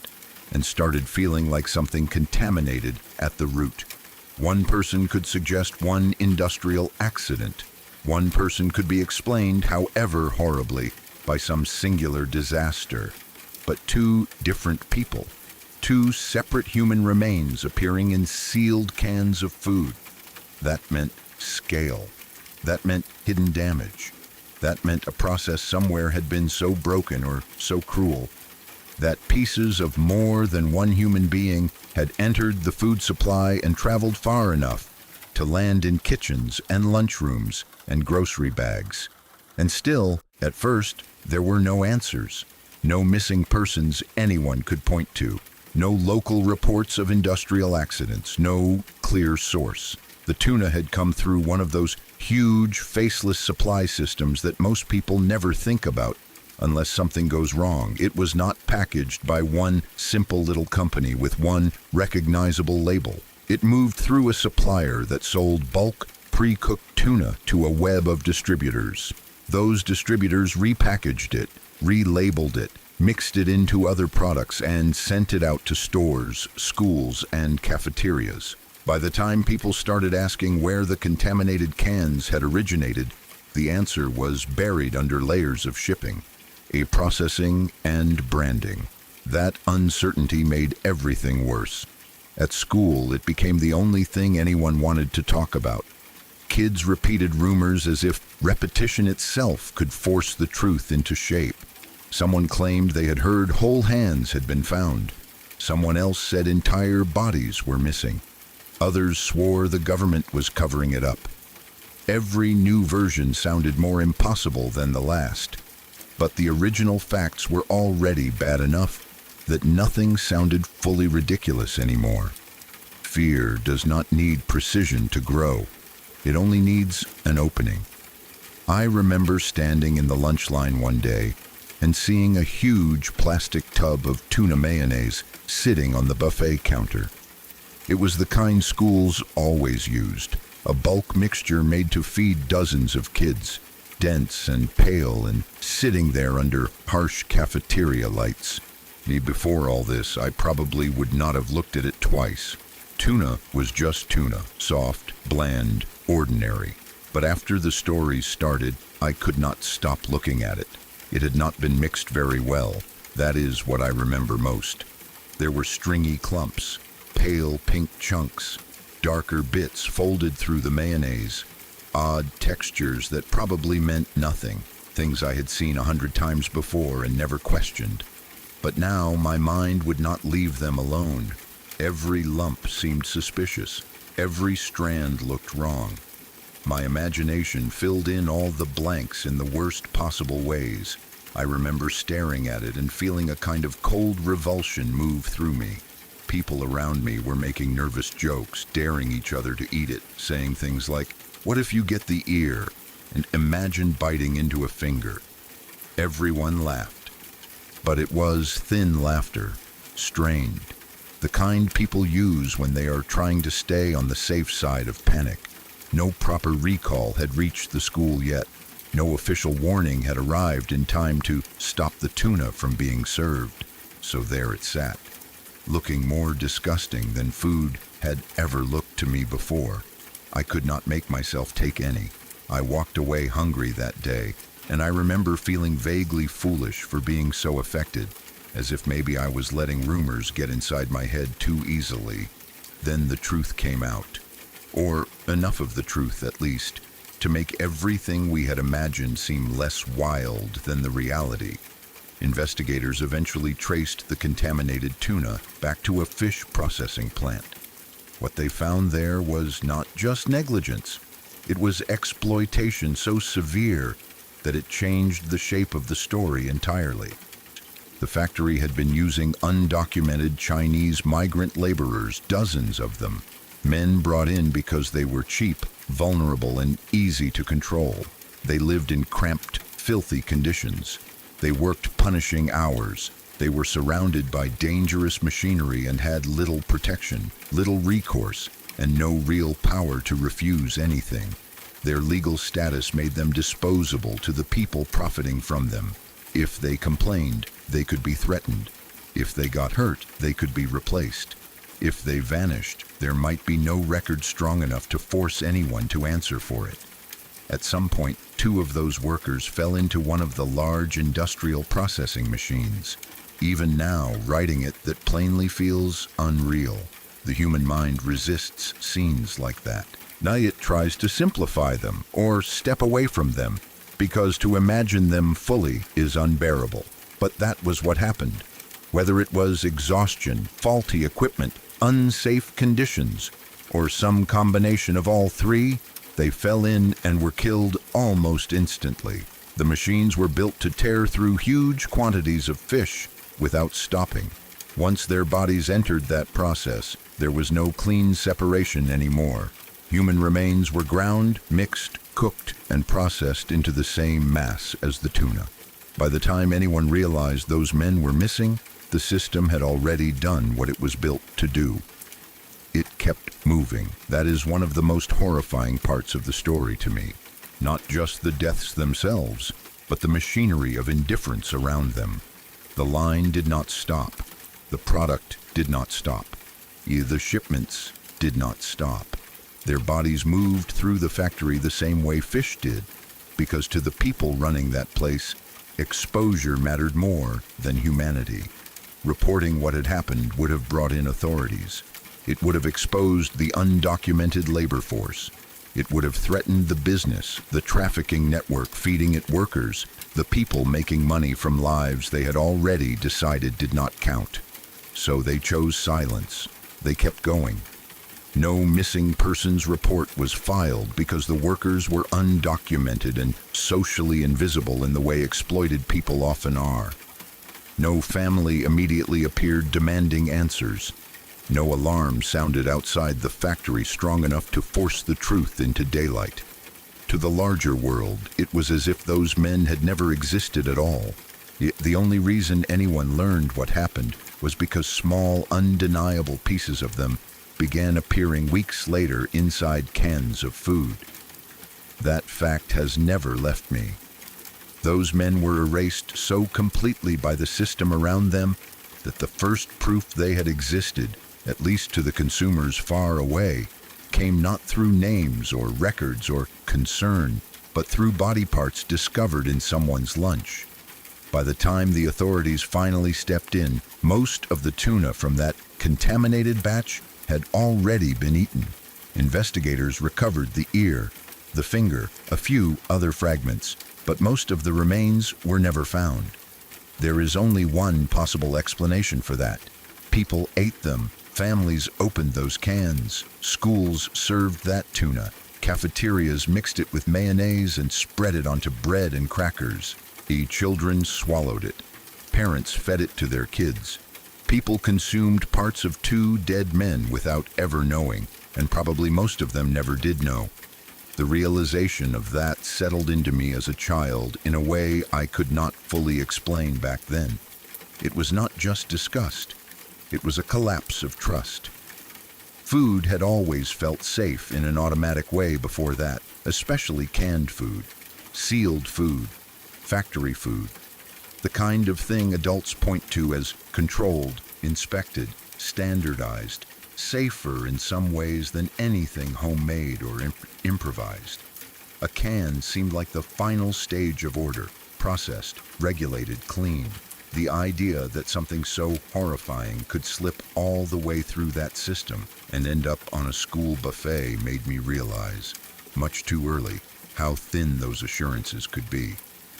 Speaker 1: and started feeling like something contaminated at the root. One person could suggest one industrial accident. One person could be explained, however horribly, by some singular disaster. But two different people, two separate human remains appearing in sealed cans of food. That meant scale. That meant hidden damage. That meant a process somewhere had been so broken or so cruel that pieces of more than one human being had entered the food supply and traveled far enough to land in kitchens and lunchrooms and grocery bags. And still, at first, there were no answers, no missing persons anyone could point to. No local reports of industrial accidents, no clear source. The tuna had come through one of those huge, faceless supply systems that most people never think about unless something goes wrong. It was not packaged by one simple little company with one recognizable label. It moved through a supplier that sold bulk, pre-cooked tuna to a web of distributors. Those distributors repackaged it, relabeled it, mixed it into other products, and sent it out to stores, schools, and cafeterias. By the time people started asking where the contaminated cans had originated, the answer was buried under layers of shipping, processing, and branding. That uncertainty made everything worse. At school, it became the only thing anyone wanted to talk about. Kids repeated rumors as if repetition itself could force the truth into shape. Someone claimed they had heard whole hands had been found. Someone else said entire bodies were missing. Others swore the government was covering it up. Every new version sounded more impossible than the last. But the original facts were already bad enough that nothing sounded fully ridiculous anymore. Fear does not need precision to grow. It only needs an opening. I remember standing in the lunch line one day and seeing a huge plastic tub of tuna mayonnaise sitting on the buffet counter. It was the kind schools always used, a bulk mixture made to feed dozens of kids, dense and pale and sitting there under harsh cafeteria lights. Before all this, I probably would not have looked at it twice. Tuna was just tuna, soft, bland, ordinary. But after the stories started, I could not stop looking at it. It had not been mixed very well. That is what I remember most. There were stringy clumps, pale pink chunks, darker bits folded through the mayonnaise, odd textures that probably meant nothing, things I had seen 100 times before and never questioned. But now my mind would not leave them alone. Every lump seemed suspicious. Every strand looked wrong. My imagination filled in all the blanks in the worst possible ways. I remember staring at it and feeling a kind of cold revulsion move through me. People around me were making nervous jokes, daring each other to eat it, saying things like, "What if you get the ear?" and "Imagine biting into a finger." Everyone laughed. But it was thin laughter, strained, the kind people use when they are trying to stay on the safe side of panic. No proper recall had reached the school yet. No official warning had arrived in time to stop the tuna from being served. So there it sat, looking more disgusting than food had ever looked to me before. I could not make myself take any. I walked away hungry that day, and I remember feeling vaguely foolish for being so affected, as if maybe I was letting rumors get inside my head too easily. Then the truth came out, or enough of the truth at least, to make everything we had imagined seem less wild than the reality. Investigators eventually traced the contaminated tuna back to a fish processing plant. What they found there was not just negligence. It was exploitation so severe that it changed the shape of the story entirely. The factory had been using undocumented Chinese migrant laborers, dozens of them, men brought in because they were cheap, vulnerable, and easy to control. They lived in cramped, filthy conditions. They worked punishing hours. They were surrounded by dangerous machinery and had little protection, little recourse, and no real power to refuse anything. Their legal status made them disposable to the people profiting from them. If they complained, they could be threatened. If they got hurt, they could be replaced. If they vanished, there might be no record strong enough to force anyone to answer for it. At some point, 2 of those workers fell into one of the large industrial processing machines. Even now, writing it, that plainly feels unreal. The human mind resists scenes like that. Now it tries to simplify them or step away from them, because to imagine them fully is unbearable. But that was what happened. Whether it was exhaustion, faulty equipment, unsafe conditions, or some combination of all three, they fell in and were killed almost instantly. The machines were built to tear through huge quantities of fish without stopping. Once their bodies entered that process, there was no clean separation anymore. Human remains were ground, mixed, cooked, and processed into the same mass as the tuna. By the time anyone realized those men were missing, the system had already done what it was built to do. It kept moving. That is one of the most horrifying parts of the story to me. Not just the deaths themselves, but the machinery of indifference around them. The line did not stop. The product did not stop. The shipments did not stop. Their bodies moved through the factory the same way fish did, because to the people running that place, exposure mattered more than humanity. Reporting what had happened would have brought in authorities. It would have exposed the undocumented labor force. It would have threatened the business, the trafficking network feeding it workers, the people making money from lives they had already decided did not count. So they chose silence. They kept going. No missing persons report was filed because the workers were undocumented and socially invisible in the way exploited people often are. No family immediately appeared demanding answers. No alarm sounded outside the factory strong enough to force the truth into daylight. To the larger world, it was as if those men had never existed at all. The only reason anyone learned what happened was because small, undeniable pieces of them began appearing weeks later inside cans of food. That fact has never left me. Those men were erased so completely by the system around them that the first proof they had existed, at least to the consumers far away, came not through names or records or concern, but through body parts discovered in someone's lunch. By the time the authorities finally stepped in, most of the tuna from that contaminated batch had already been eaten. Investigators recovered the ear, the finger, a few other fragments, but most of the remains were never found. There is only one possible explanation for that. People ate them. Families opened those cans. Schools served that tuna. Cafeterias mixed it with mayonnaise and spread it onto bread and crackers. The children swallowed it. Parents fed it to their kids. People consumed parts of two dead men without ever knowing, and probably most of them never did know. The realization of that settled into me as a child in a way I could not fully explain back then. It was not just disgust. It was a collapse of trust. Food had always felt safe in an automatic way before that, especially canned food, sealed food, factory food, the kind of thing adults point to as controlled, inspected, standardized, safer in some ways than anything homemade or improvised. A can seemed like the final stage of order, processed, regulated, clean. The idea that something so horrifying could slip all the way through that system and end up on a school buffet made me realize, much too early, how thin those assurances could be.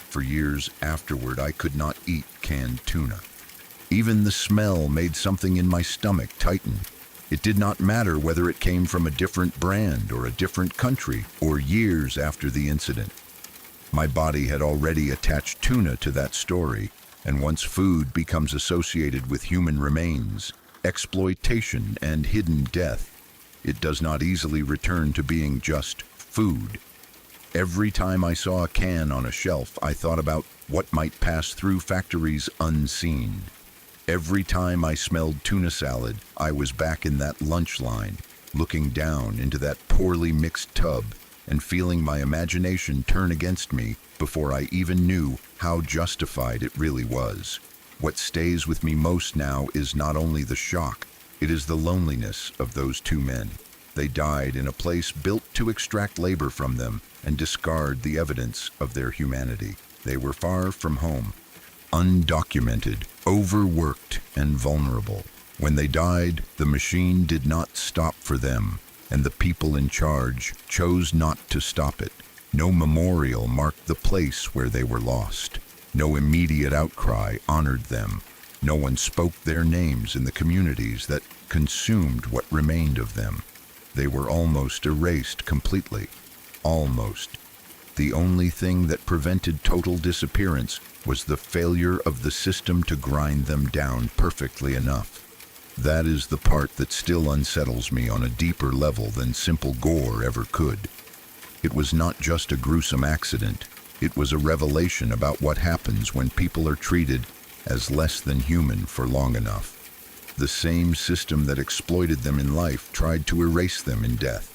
Speaker 1: For years afterward, I could not eat canned tuna. Even the smell made something in my stomach tighten. It did not matter whether it came from a different brand or a different country or years after the incident. My body had already attached tuna to that story, and once food becomes associated with human remains, exploitation, and hidden death, it does not easily return to being just food. Every time I saw a can on a shelf, I thought about what might pass through factories unseen. Every time I smelled tuna salad, I was back in that lunch line, looking down into that poorly mixed tub and feeling my imagination turn against me before I even knew how justified it really was. What stays with me most now is not only the shock, it is the loneliness of those two men. They died in a place built to extract labor from them and discard the evidence of their humanity. They were far from home, undocumented, overworked, and vulnerable. When they died, the machine did not stop for them, and the people in charge chose not to stop it. No memorial marked the place where they were lost. No immediate outcry honored them. No one spoke their names in the communities that consumed what remained of them. They were almost erased completely. Almost. The only thing that prevented total disappearance was the failure of the system to grind them down perfectly enough. That is the part that still unsettles me on a deeper level than simple gore ever could. It was not just a gruesome accident, it was a revelation about what happens when people are treated as less than human for long enough. The same system that exploited them in life tried to erase them in death.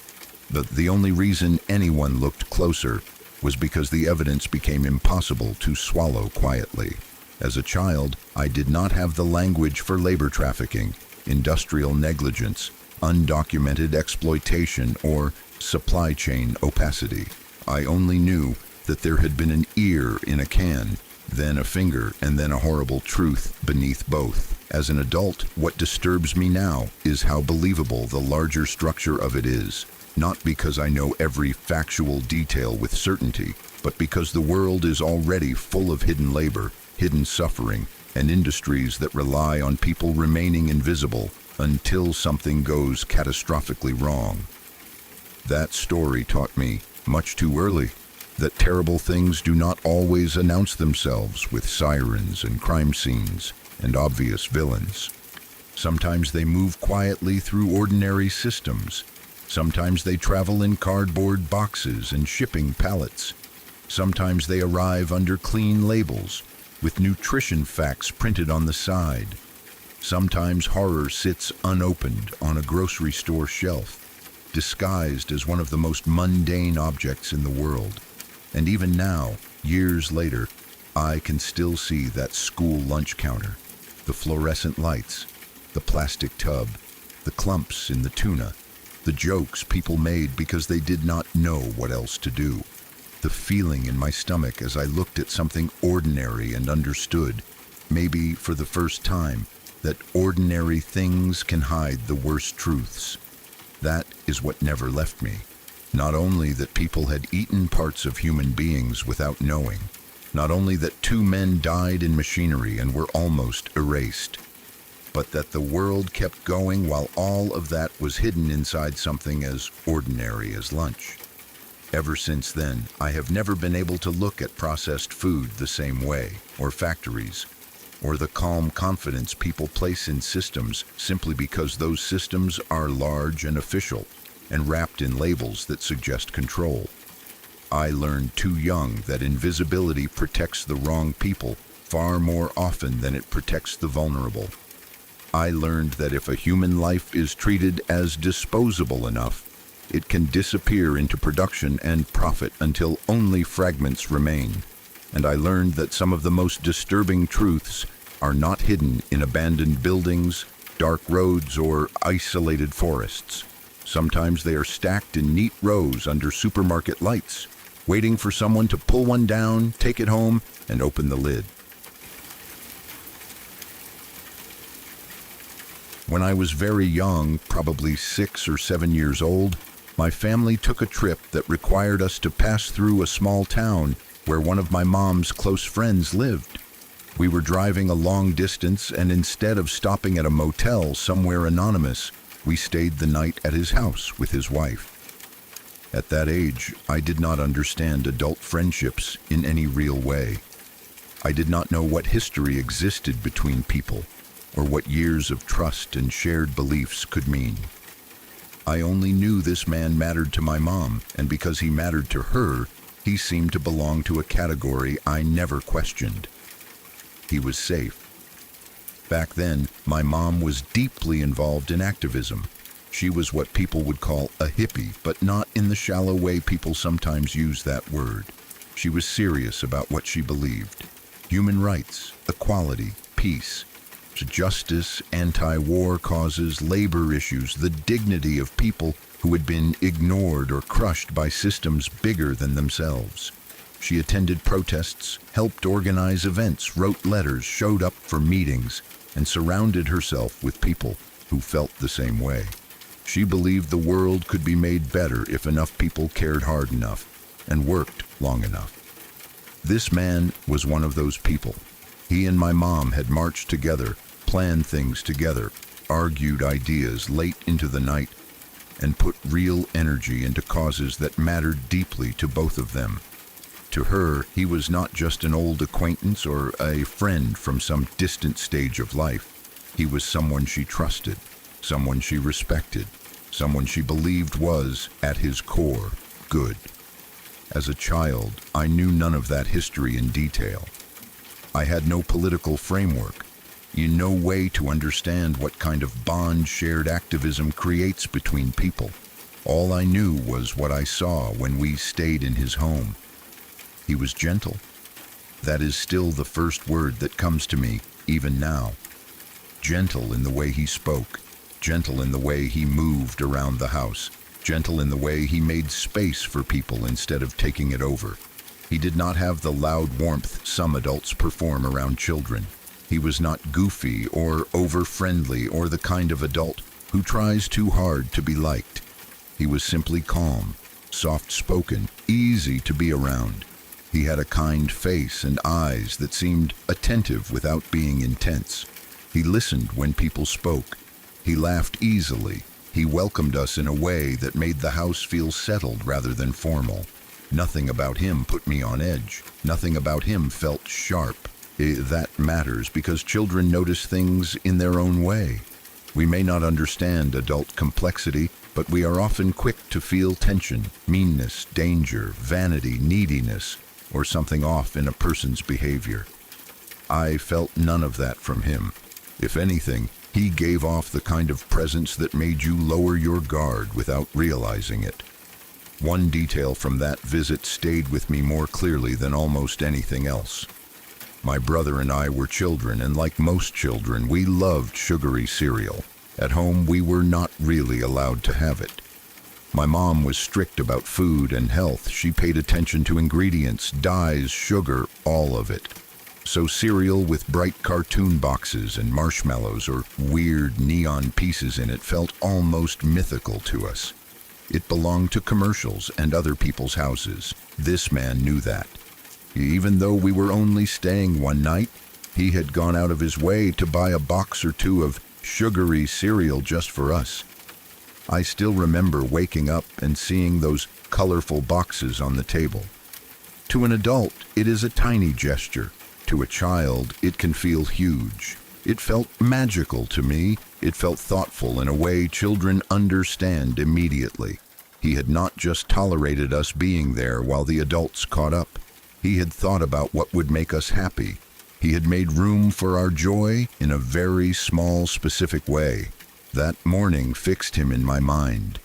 Speaker 1: But the only reason anyone looked closer was because the evidence became impossible to swallow quietly. As a child, I did not have the language for labor trafficking, industrial negligence, undocumented exploitation, or supply chain opacity. I only knew that there had been an ear in a can, then a finger, and then a horrible truth beneath both. As an adult, what disturbs me now is how believable the larger structure of it is. Not because I know every factual detail with certainty, but because the world is already full of hidden labor, hidden suffering, and industries that rely on people remaining invisible until something goes catastrophically wrong. That story taught me, much too early, that terrible things do not always announce themselves with sirens and crime scenes and obvious villains. Sometimes they move quietly through ordinary systems. Sometimes they travel in cardboard boxes and shipping pallets. Sometimes they arrive under clean labels, with nutrition facts printed on the side. Sometimes horror sits unopened on a grocery store shelf, disguised as one of the most mundane objects in the world. And even now, years later, I can still see that school lunch counter, the fluorescent lights, the plastic tub, the clumps in the tuna, the jokes people made because they did not know what else to do. The feeling in my stomach as I looked at something ordinary and understood, maybe for the first time, that ordinary things can hide the worst truths. That is what never left me. Not only that people had eaten parts of human beings without knowing, not only that 2 men died in machinery and were almost erased, but that the world kept going while all of that was hidden inside something as ordinary as lunch. Ever since then, I have never been able to look at processed food the same way, or factories, or the calm confidence people place in systems simply because those systems are large and official, and wrapped in labels that suggest control. I learned too young that invisibility protects the wrong people far more often than it protects the vulnerable. I learned that if a human life is treated as disposable enough, it can disappear into production and profit until only fragments remain. And I learned that some of the most disturbing truths are not hidden in abandoned buildings, dark roads, or isolated forests. Sometimes they are stacked in neat rows under supermarket lights, waiting for someone to pull one down, take it home, and open the lid. When I was very young, probably 6 or 7 years old, my family took a trip that required us to pass through a small town where one of my mom's close friends lived. We were driving a long distance, and instead of stopping at a motel somewhere anonymous, we stayed the night at his house with his wife. At that age, I did not understand adult friendships in any real way. I did not know what history existed between people, or what years of trust and shared beliefs could mean. I only knew this man mattered to my mom, and because he mattered to her, he seemed to belong to a category I never questioned. He was safe. Back then, my mom was deeply involved in activism. She was what people would call a hippie, but not in the shallow way people sometimes use that word. She was serious about what she believed. Human rights, equality, peace, justice, anti-war causes, labor issues, the dignity of people who had been ignored or crushed by systems bigger than themselves. She attended protests, helped organize events, wrote letters, showed up for meetings, and surrounded herself with people who felt the same way. She believed the world could be made better if enough people cared hard enough and worked long enough. This man was one of those people. He and my mom had marched together, planned things together, argued ideas late into the night, and put real energy into causes that mattered deeply to both of them. To her, he was not just an old acquaintance or a friend from some distant stage of life. He was someone she trusted, someone she respected, someone she believed was, at his core, good. As a child, I knew none of that history in detail. I had no political framework, no way to understand what kind of bond shared activism creates between people. All I knew was what I saw when we stayed in his home. He was gentle. That is still the first word that comes to me, even now. Gentle in the way he spoke, gentle in the way he moved around the house, gentle in the way he made space for people instead of taking it over. He did not have the loud warmth some adults perform around children. He was not goofy or over-friendly or the kind of adult who tries too hard to be liked. He was simply calm, soft-spoken, easy to be around. He had a kind face and eyes that seemed attentive without being intense. He listened when people spoke. He laughed easily. He welcomed us in a way that made the house feel settled rather than formal. Nothing about him put me on edge. Nothing about him felt sharp. That matters because children notice things in their own way. We may not understand adult complexity, but we are often quick to feel tension, meanness, danger, vanity, neediness, or something off in a person's behavior. I felt none of that from him. If anything, he gave off the kind of presence that made you lower your guard without realizing it. One detail from that visit stayed with me more clearly than almost anything else. My brother and I were children, and like most children, we loved sugary cereal. At home, we were not really allowed to have it. My mom was strict about food and health. She paid attention to ingredients, dyes, sugar, all of it. So cereal with bright cartoon boxes and marshmallows or weird neon pieces in it felt almost mythical to us. It belonged to commercials and other people's houses. This man knew that. Even though we were only staying one night, he had gone out of his way to buy a box or two of sugary cereal just for us. I still remember waking up and seeing those colorful boxes on the table. To an adult, it is a tiny gesture. To a child, it can feel huge. It felt magical to me. It felt thoughtful in a way children understand immediately. He had not just tolerated us being there while the adults caught up. He had thought about what would make us happy. He had made room for our joy in a very small, specific way. That morning fixed him in my mind.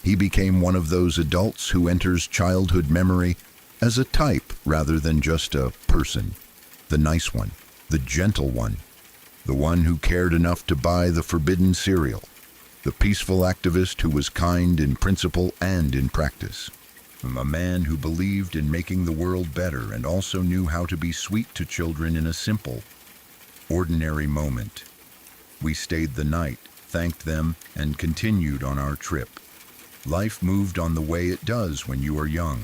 Speaker 1: He became one of those adults who enters childhood memory as a type rather than just a person. The nice one, the gentle one, the one who cared enough to buy the forbidden cereal, the peaceful activist who was kind in principle and in practice. A man who believed in making the world better and also knew how to be sweet to children in a simple, ordinary moment. We stayed the night, thanked them, and continued on our trip. Life moved on the way it does when you are young.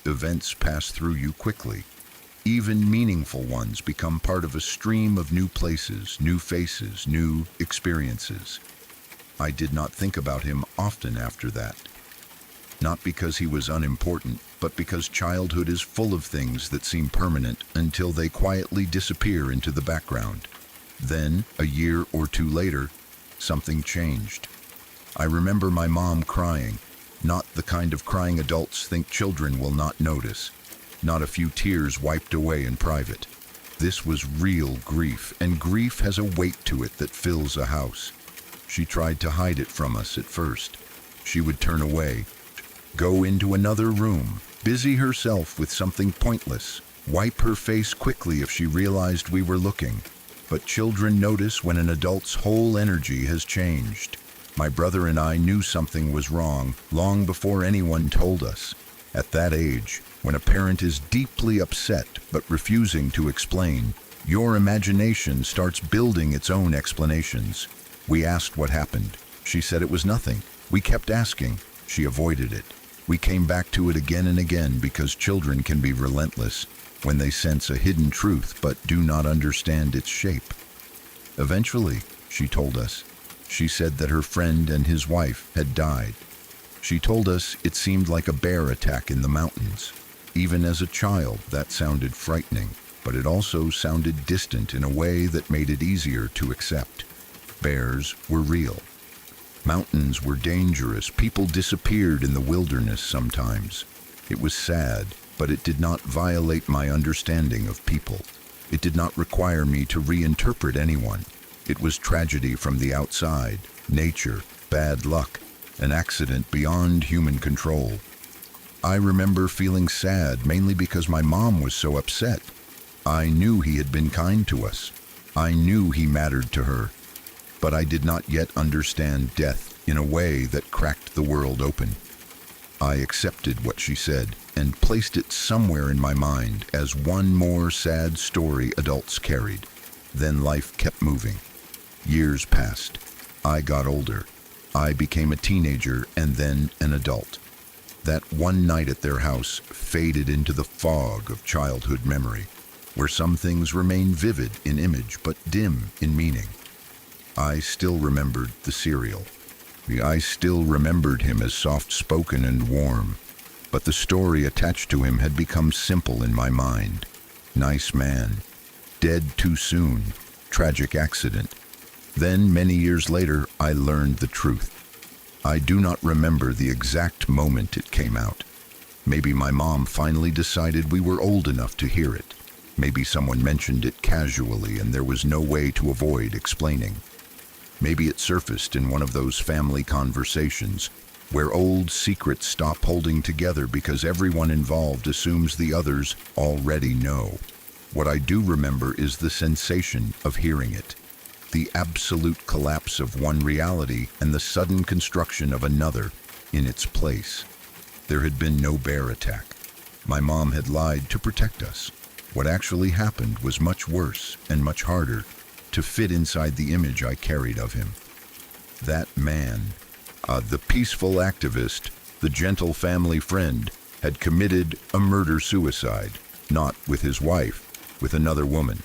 Speaker 1: Events pass through you quickly. Even meaningful ones become part of a stream of new places, new faces, new experiences. I did not think about him often after that. Not because he was unimportant, but because childhood is full of things that seem permanent until they quietly disappear into the background. Then, a year or two later, something changed. I remember my mom crying, not the kind of crying adults think children will not notice, not a few tears wiped away in private. This was real grief, and grief has a weight to it that fills a house. She tried to hide it from us at first. She would turn away, go into another room, busy herself with something pointless, wipe her face quickly if she realized we were looking. But children notice when an adult's whole energy has changed. My brother and I knew something was wrong long before anyone told us. At that age, when a parent is deeply upset but refusing to explain, your imagination starts building its own explanations. We asked what happened. She said it was nothing. We kept asking. She avoided it. We came back to it again and again because children can be relentless when they sense a hidden truth but do not understand its shape. Eventually, she told us, she said that her friend and his wife had died. She told us it seemed like a bear attack in the mountains. Even as a child, that sounded frightening, but it also sounded distant in a way that made it easier to accept. Bears were real. Mountains were dangerous. People disappeared in the wilderness sometimes. It was sad, but it did not violate my understanding of people. It did not require me to reinterpret anyone. It was tragedy from the outside, nature, bad luck, an accident beyond human control. I remember feeling sad mainly because my mom was so upset. I knew he had been kind to us. I knew he mattered to her. But I did not yet understand death in a way that cracked the world open. I accepted what she said and placed it somewhere in my mind as one more sad story adults carried. Then life kept moving. Years passed. I got older. I became a teenager and then an adult. That one night at their house faded into the fog of childhood memory, where some things remain vivid in image but dim in meaning. I still remembered the cereal. I still remembered him as soft-spoken and warm, but the story attached to him had become simple in my mind. Nice man, dead too soon, tragic accident. Then, many years later, I learned the truth. I do not remember the exact moment it came out. Maybe my mom finally decided we were old enough to hear it. Maybe someone mentioned it casually and there was no way to avoid explaining. Maybe it surfaced in one of those family conversations where old secrets stop holding together because everyone involved assumes the others already know. What I do remember is the sensation of hearing it. The absolute collapse of one reality and the sudden construction of another in its place. There had been no bear attack. My mom had lied to protect us. What actually happened was much worse and much harder to fit inside the image I carried of him. That man, the peaceful activist, the gentle family friend, had committed a murder-suicide, not with his wife, with another woman.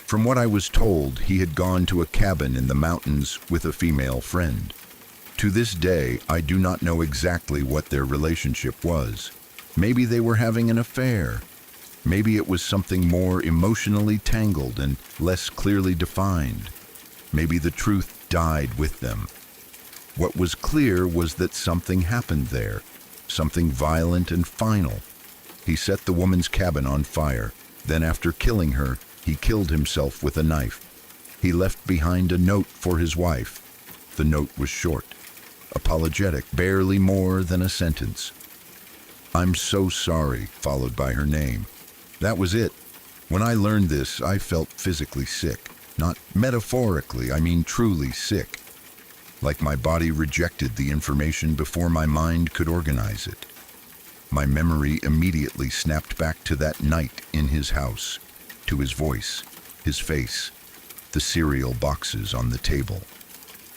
Speaker 1: From what I was told, he had gone to a cabin in the mountains with a female friend. To this day, I do not know exactly what their relationship was. Maybe they were having an affair. Maybe it was something more emotionally tangled and less clearly defined. Maybe the truth died with them. What was clear was that something happened there, something violent and final. He set the woman's cabin on fire. Then, after killing her, he killed himself with a knife. He left behind a note for his wife. The note was short, apologetic, barely more than a sentence. "I'm so sorry," followed by her name. That was it. When I learned this, I felt physically sick. Not metaphorically, I mean truly sick. Like my body rejected the information before my mind could organize it. My memory immediately snapped back to that night in his house, to his voice, his face, the cereal boxes on the table,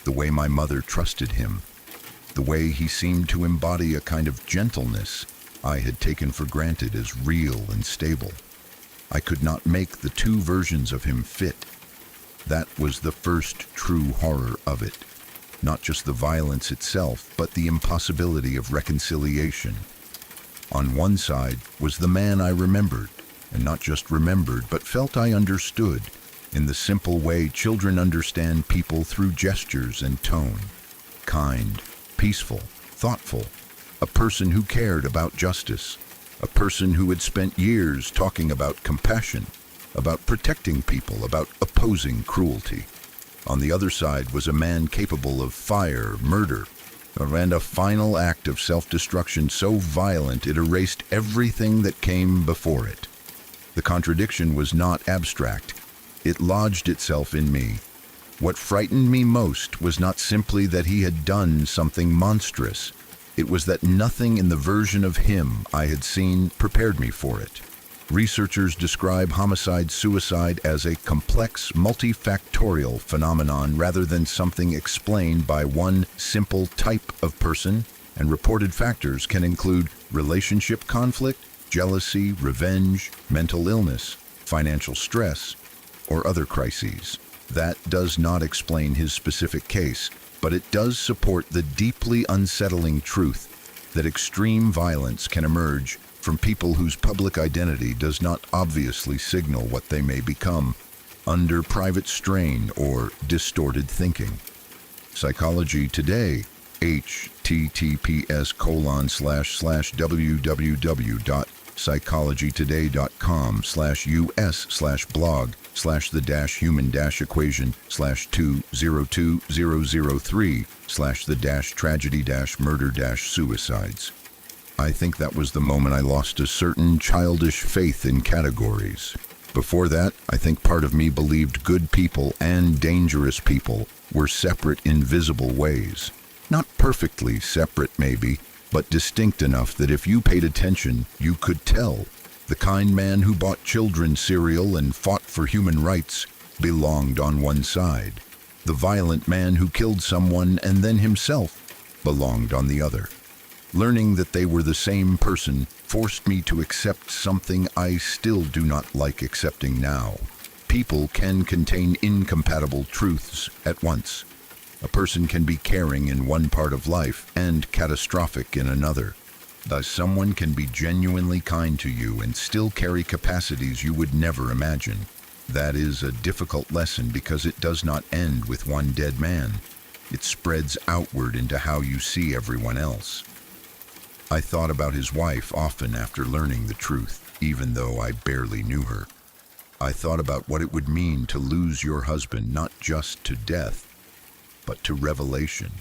Speaker 1: the way my mother trusted him, the way he seemed to embody a kind of gentleness I had taken for granted as real and stable. I could not make the two versions of him fit. That was the first true horror of it. Not just the violence itself, but the impossibility of reconciliation. On one side was the man I remembered, and not just remembered, but felt I understood, in the simple way children understand people through gestures and tone. Kind, peaceful, thoughtful, a person who cared about justice, a person who had spent years talking about compassion, about protecting people, about opposing cruelty. On the other side was a man capable of fire, murder, and a final act of self-destruction so violent it erased everything that came before it. The contradiction was not abstract. It lodged itself in me. What frightened me most was not simply that he had done something monstrous. It was that nothing in the version of him I had seen prepared me for it. Researchers describe homicide-suicide as a complex, multifactorial phenomenon rather than something explained by one simple type of person, and reported factors can include relationship conflict, jealousy, revenge, mental illness, financial stress, or other crises. That does not explain his specific case, but it does support the deeply unsettling truth that extreme violence can emerge from people whose public identity does not obviously signal what they may become under private strain or distorted thinking. Psychology Today, https://www.psychologytoday.com/us/the-human-equation/2020003/the-tragedy-murder-suicides. I think that was the moment I lost a certain childish faith in categories. Before that, I think part of me believed good people and dangerous people were separate in visible ways. Not perfectly separate, maybe, but distinct enough that if you paid attention, you could tell. The kind man who bought children cereal and fought for human rights belonged on one side. The violent man who killed someone and then himself belonged on the other. Learning that they were the same person forced me to accept something I still do not like accepting now. People can contain incompatible truths at once. A person can be caring in one part of life and catastrophic in another. Thus, someone can be genuinely kind to you and still carry capacities you would never imagine. That is a difficult lesson because it does not end with one dead man. It spreads outward into how you see everyone else. I thought about his wife often after learning the truth, even though I barely knew her. I thought about what it would mean to lose your husband not just to death, but to revelation.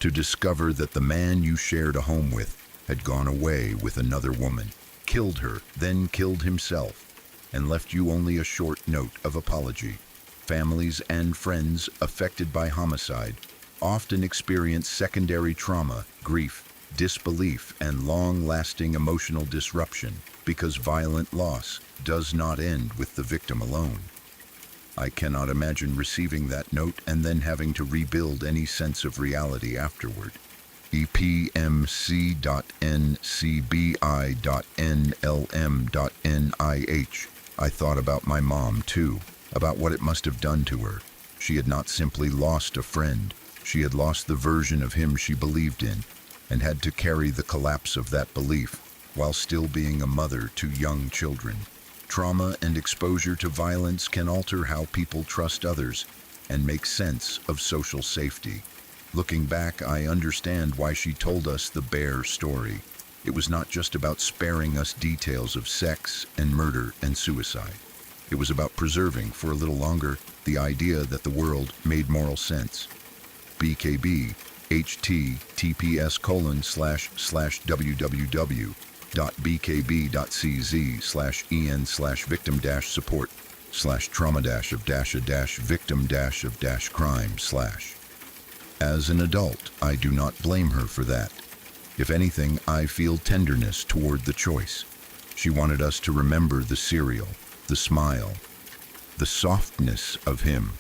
Speaker 1: To discover that the man you shared a home with had gone away with another woman, killed her, then killed himself, and left you only a short note of apology. Families and friends affected by homicide often experience secondary trauma, grief, disbelief, and long-lasting emotional disruption because violent loss does not end with the victim alone. I cannot imagine receiving that note and then having to rebuild any sense of reality afterward. EPMC.NCBI.NLM.NIH. I thought about my mom too, about what it must have done to her. She had not simply lost a friend, she had lost the version of him she believed in, and had to carry the collapse of that belief while still being a mother to young children. Trauma and exposure to violence can alter how people trust others and make sense of social safety. Looking back, I understand why she told us the bare story. It was not just about sparing us details of sex and murder and suicide. It was about preserving, for a little longer, the idea that the world made moral sense. BKB, https://www.bkb.cz/en/victim-support/trauma-of-victim-of-crime/. As an adult, I do not blame her for that. If anything, I feel tenderness toward the choice. She wanted us to remember the cereal, the smile, the softness of him.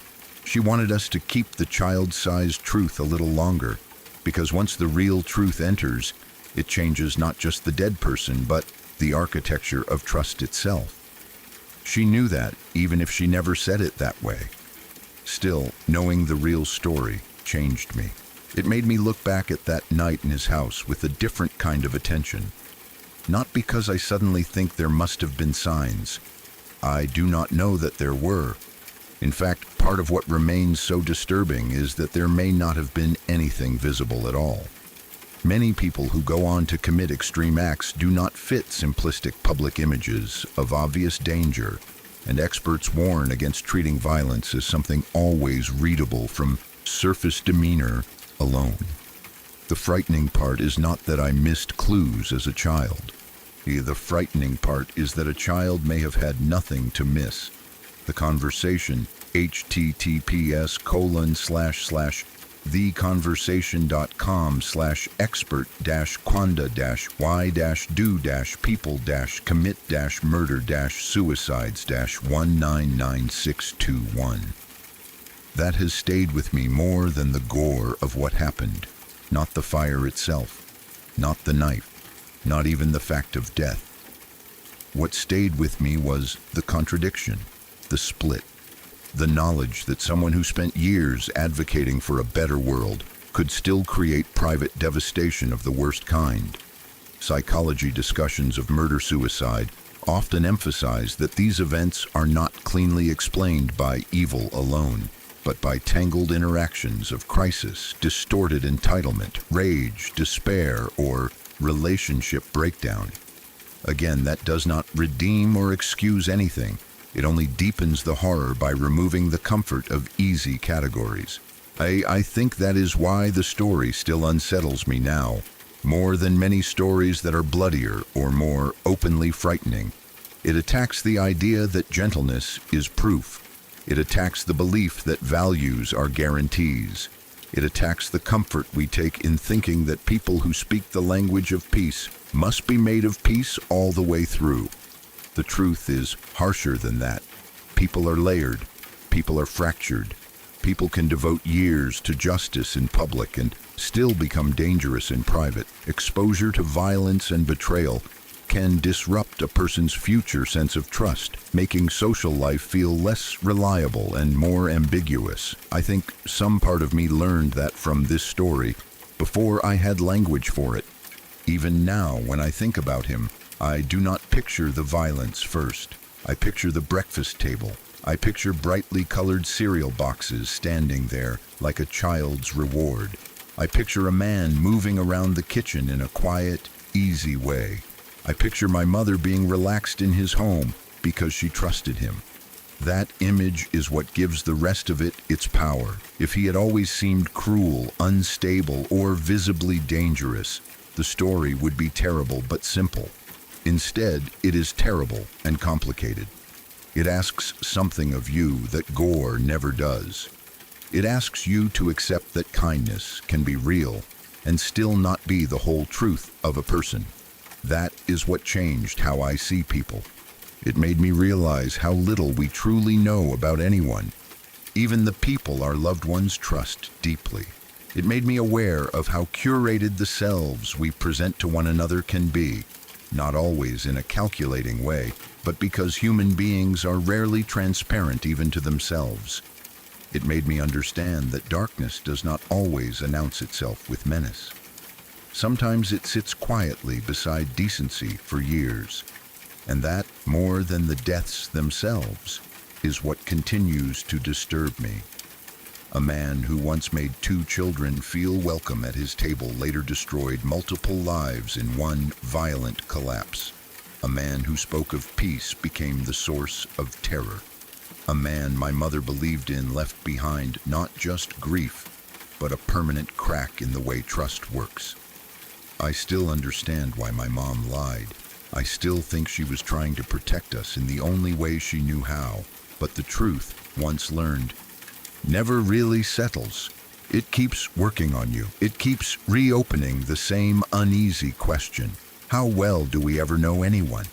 Speaker 1: She wanted us to keep the child-sized truth a little longer, because once the real truth enters, it changes not just the dead person, but the architecture of trust itself. She knew that, even if she never said it that way. Still, knowing the real story changed me. It made me look back at that night in his house with a different kind of attention. Not because I suddenly think there must have been signs. I do not know that there were. In fact, part of what remains so disturbing is that there may not have been anything visible at all. Many people who go on to commit extreme acts do not fit simplistic public images of obvious danger, and experts warn against treating violence as something always readable from surface demeanor alone. The frightening part is not that I missed clues as a child. The frightening part is that a child may have had nothing to miss. The conversation, https://the-conversation.com/expert-quanda-y-do-people-commit-murder-suicides-1999621. That has stayed with me more than the gore of what happened. Not the fire itself, not the knife, not even the fact of death. What stayed with me was the contradiction, the split, the knowledge that someone who spent years advocating for a better world could still create private devastation of the worst kind. Psychology discussions of murder-suicide often emphasize that these events are not cleanly explained by evil alone, but by tangled interactions of crisis, distorted entitlement, rage, despair, or relationship breakdown. Again, that does not redeem or excuse anything. It only deepens the horror by removing the comfort of easy categories. I think that is why the story still unsettles me now, more than many stories that are bloodier or more openly frightening. It attacks the idea that gentleness is proof. It attacks the belief that values are guarantees. It attacks the comfort we take in thinking that people who speak the language of peace must be made of peace all the way through. The truth is harsher than that. People are layered. People are fractured. People can devote years to justice in public and still become dangerous in private. Exposure to violence and betrayal can disrupt a person's future sense of trust, making social life feel less reliable and more ambiguous. I think some part of me learned that from this story before I had language for it. Even now, when I think about him, I do not picture the violence first. I picture the breakfast table. I picture brightly colored cereal boxes standing there like a child's reward. I picture a man moving around the kitchen in a quiet, easy way. I picture my mother being relaxed in his home because she trusted him. That image is what gives the rest of it its power. If he had always seemed cruel, unstable, or visibly dangerous, the story would be terrible but simple. Instead, it is terrible and complicated. It asks something of you that gore never does. It asks you to accept that kindness can be real and still not be the whole truth of a person. That is what changed how I see people. It made me realize how little we truly know about anyone, even the people our loved ones trust deeply. It made me aware of how curated the selves we present to one another can be, not always in a calculating way, but because human beings are rarely transparent even to themselves. It made me understand that darkness does not always announce itself with menace. Sometimes it sits quietly beside decency for years, and that, more than the deaths themselves, is what continues to disturb me. A man who once made 2 children feel welcome at his table later destroyed multiple lives in one violent collapse. A man who spoke of peace became the source of terror. A man my mother believed in left behind not just grief, but a permanent crack in the way trust works. I still understand why my mom lied. I still think she was trying to protect us in the only way she knew how. But the truth, once learned, never really settles. It keeps working on you. It keeps reopening the same uneasy question. How well do we ever know anyone?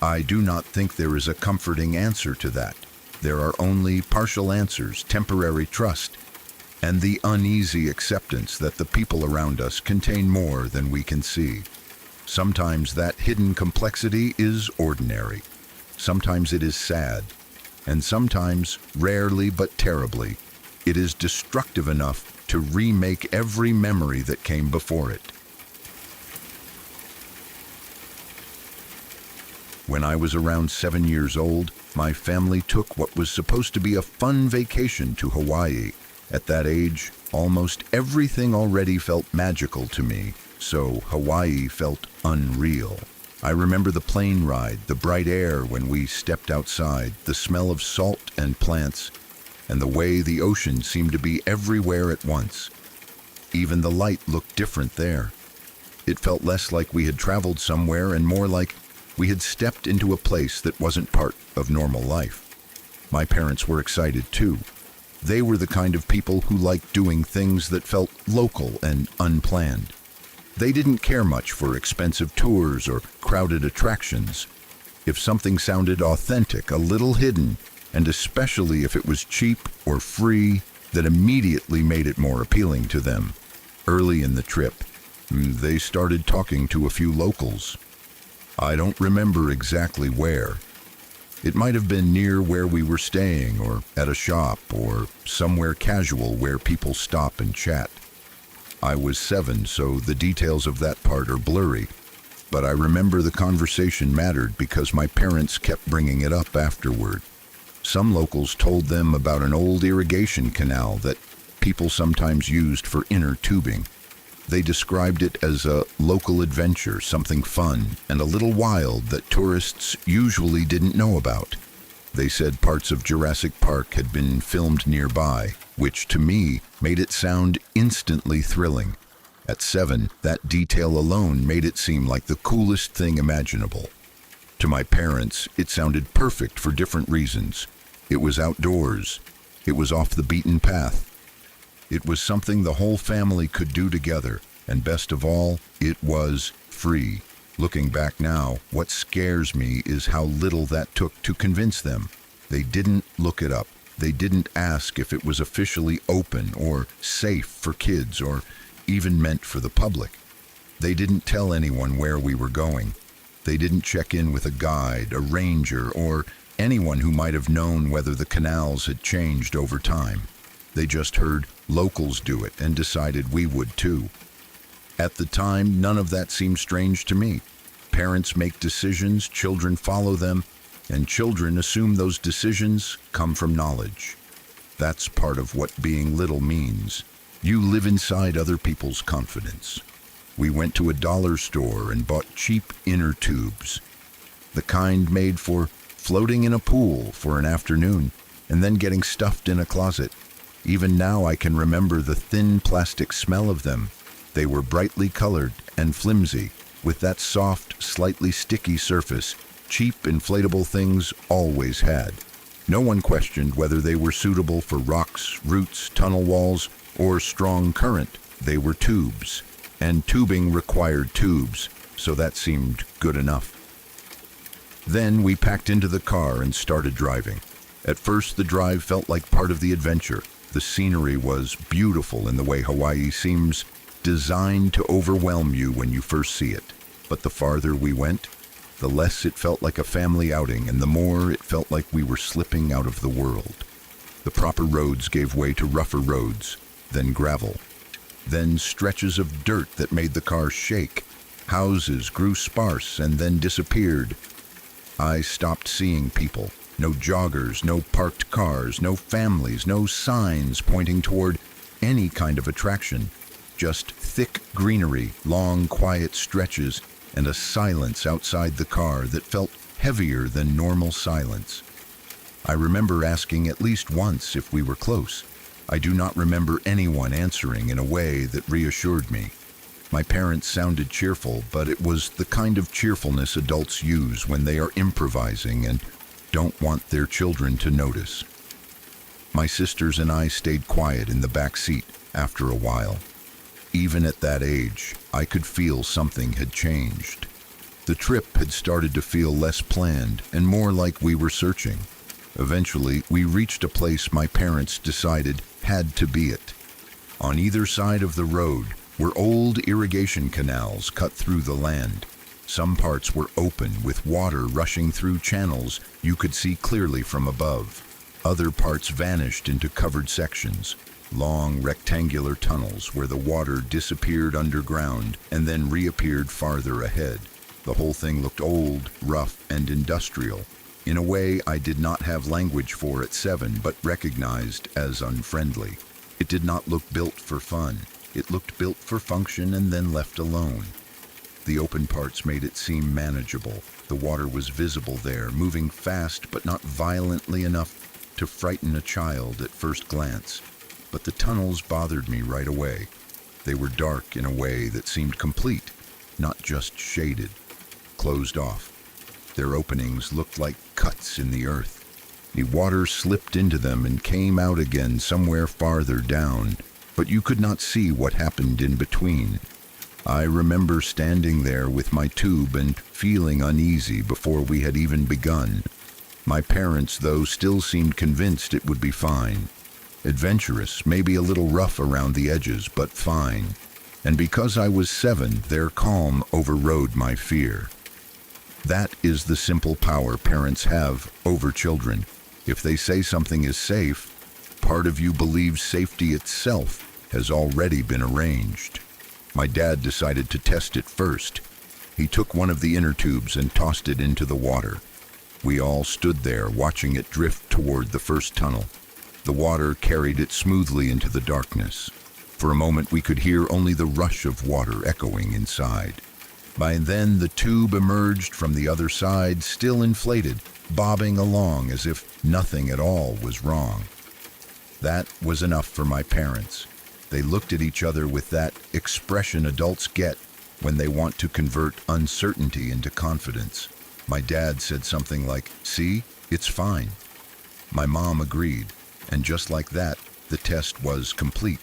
Speaker 1: I do not think there is a comforting answer to that. There are only partial answers, temporary trust, and the uneasy acceptance that the people around us contain more than we can see. Sometimes that hidden complexity is ordinary. Sometimes it is sad. And sometimes, rarely but terribly, it is destructive enough to remake every memory that came before it. When I was around 7 years old, my family took what was supposed to be a fun vacation to Hawaii. At that age, almost everything already felt magical to me, so Hawaii felt unreal. I remember the plane ride, the bright air when we stepped outside, the smell of salt and plants, and the way the ocean seemed to be everywhere at once. Even the light looked different there. It felt less like we had traveled somewhere and more like we had stepped into a place that wasn't part of normal life. My parents were excited too. They were the kind of people who liked doing things that felt local and unplanned. They didn't care much for expensive tours or crowded attractions. If something sounded authentic, a little hidden, and especially if it was cheap or free, that immediately made it more appealing to them. Early in the trip, they started talking to a few locals. I don't remember exactly where. It might have been near where we were staying, or at a shop, or somewhere casual where people stop and chat. I was 7, so the details of that part are blurry, but I remember the conversation mattered because my parents kept bringing it up afterward. Some locals told them about an old irrigation canal that people sometimes used for inner tubing. They described it as a local adventure, something fun and a little wild that tourists usually didn't know about. They said parts of Jurassic Park had been filmed nearby, which to me made it sound instantly thrilling. At 7, that detail alone made it seem like the coolest thing imaginable. To my parents, it sounded perfect for different reasons. It was outdoors. It was off the beaten path. It was something the whole family could do together, and best of all, it was free. Looking back now, what scares me is how little that took to convince them. They didn't look it up. They didn't ask if it was officially open or safe for kids or even meant for the public. They didn't tell anyone where we were going. They didn't check in with a guide, a ranger, or anyone who might have known whether the canals had changed over time. They just heard locals do it and decided we would too. At the time, none of that seemed strange to me. Parents make decisions, children follow them, and children assume those decisions come from knowledge. That's part of what being little means. You live inside other people's confidence. We went to a dollar store and bought cheap inner tubes, the kind made for floating in a pool for an afternoon and then getting stuffed in a closet. Even now I can remember the thin plastic smell of them. They were brightly colored and flimsy, with that soft, slightly sticky surface cheap inflatable things always had. No one questioned whether they were suitable for rocks, roots, tunnel walls, or strong current. They were tubes, and tubing required tubes, so that seemed good enough. Then we packed into the car and started driving. At first, the drive felt like part of the adventure. The scenery was beautiful in the way Hawaii seems designed to overwhelm you when you first see it. But the farther we went, the less it felt like a family outing, and the more it felt like we were slipping out of the world. The proper roads gave way to rougher roads, then gravel, then stretches of dirt that made the car shake. Houses grew sparse and then disappeared. I stopped seeing people. No joggers, no parked cars, no families, no signs pointing toward any kind of attraction. Just thick greenery, long quiet stretches, and a silence outside the car that felt heavier than normal silence. I remember asking at least once if we were close. I do not remember anyone answering in a way that reassured me. My parents sounded cheerful, but it was the kind of cheerfulness adults use when they are improvising and don't want their children to notice. My sisters and I stayed quiet in the back seat after a while. Even at that age, I could feel something had changed. The trip had started to feel less planned and more like we were searching. Eventually, we reached a place my parents decided had to be it. On either side of the road were old irrigation canals cut through the land. Some parts were open with water rushing through channels you could see clearly from above. Other parts vanished into covered sections, long rectangular tunnels where the water disappeared underground and then reappeared farther ahead. The whole thing looked old, rough, and industrial, in a way I did not have language for at 7 but recognized as unfriendly. It did not look built for fun. It looked built for function and then left alone. The open parts made it seem manageable. The water was visible there, moving fast but not violently enough to frighten a child at first glance. But the tunnels bothered me right away. They were dark in a way that seemed complete, not just shaded, closed off. Their openings looked like cuts in the earth. The water slipped into them and came out again somewhere farther down, but you could not see what happened in between. I remember standing there with my tube and feeling uneasy before we had even begun. My parents, though, still seemed convinced it would be fine. Adventurous, maybe a little rough around the edges, but fine. And because I was 7, their calm overrode my fear. That is the simple power parents have over children. If they say something is safe, part of you believes safety itself has already been arranged. My dad decided to test it first. He took one of the inner tubes and tossed it into the water. We all stood there watching it drift toward the first tunnel. The water carried it smoothly into the darkness. For a moment we could hear only the rush of water echoing inside. By then the tube emerged from the other side, still inflated, bobbing along as if nothing at all was wrong. That was enough for my parents. They looked at each other with that expression adults get when they want to convert uncertainty into confidence. My dad said something like, "See, it's fine." My mom agreed, and just like that, the test was complete.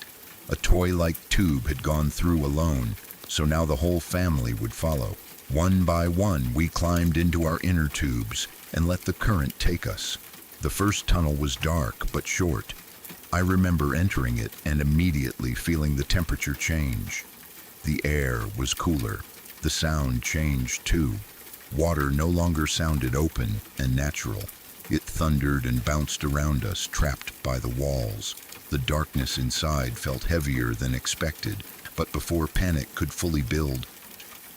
Speaker 1: A toy-like tube had gone through alone, so now the whole family would follow. One by one, we climbed into our inner tubes and let the current take us. The first tunnel was dark but short. I remember entering it and immediately feeling the temperature change. The air was cooler. The sound changed too. Water no longer sounded open and natural. It thundered and bounced around us, trapped by the walls. The darkness inside felt heavier than expected, but before panic could fully build,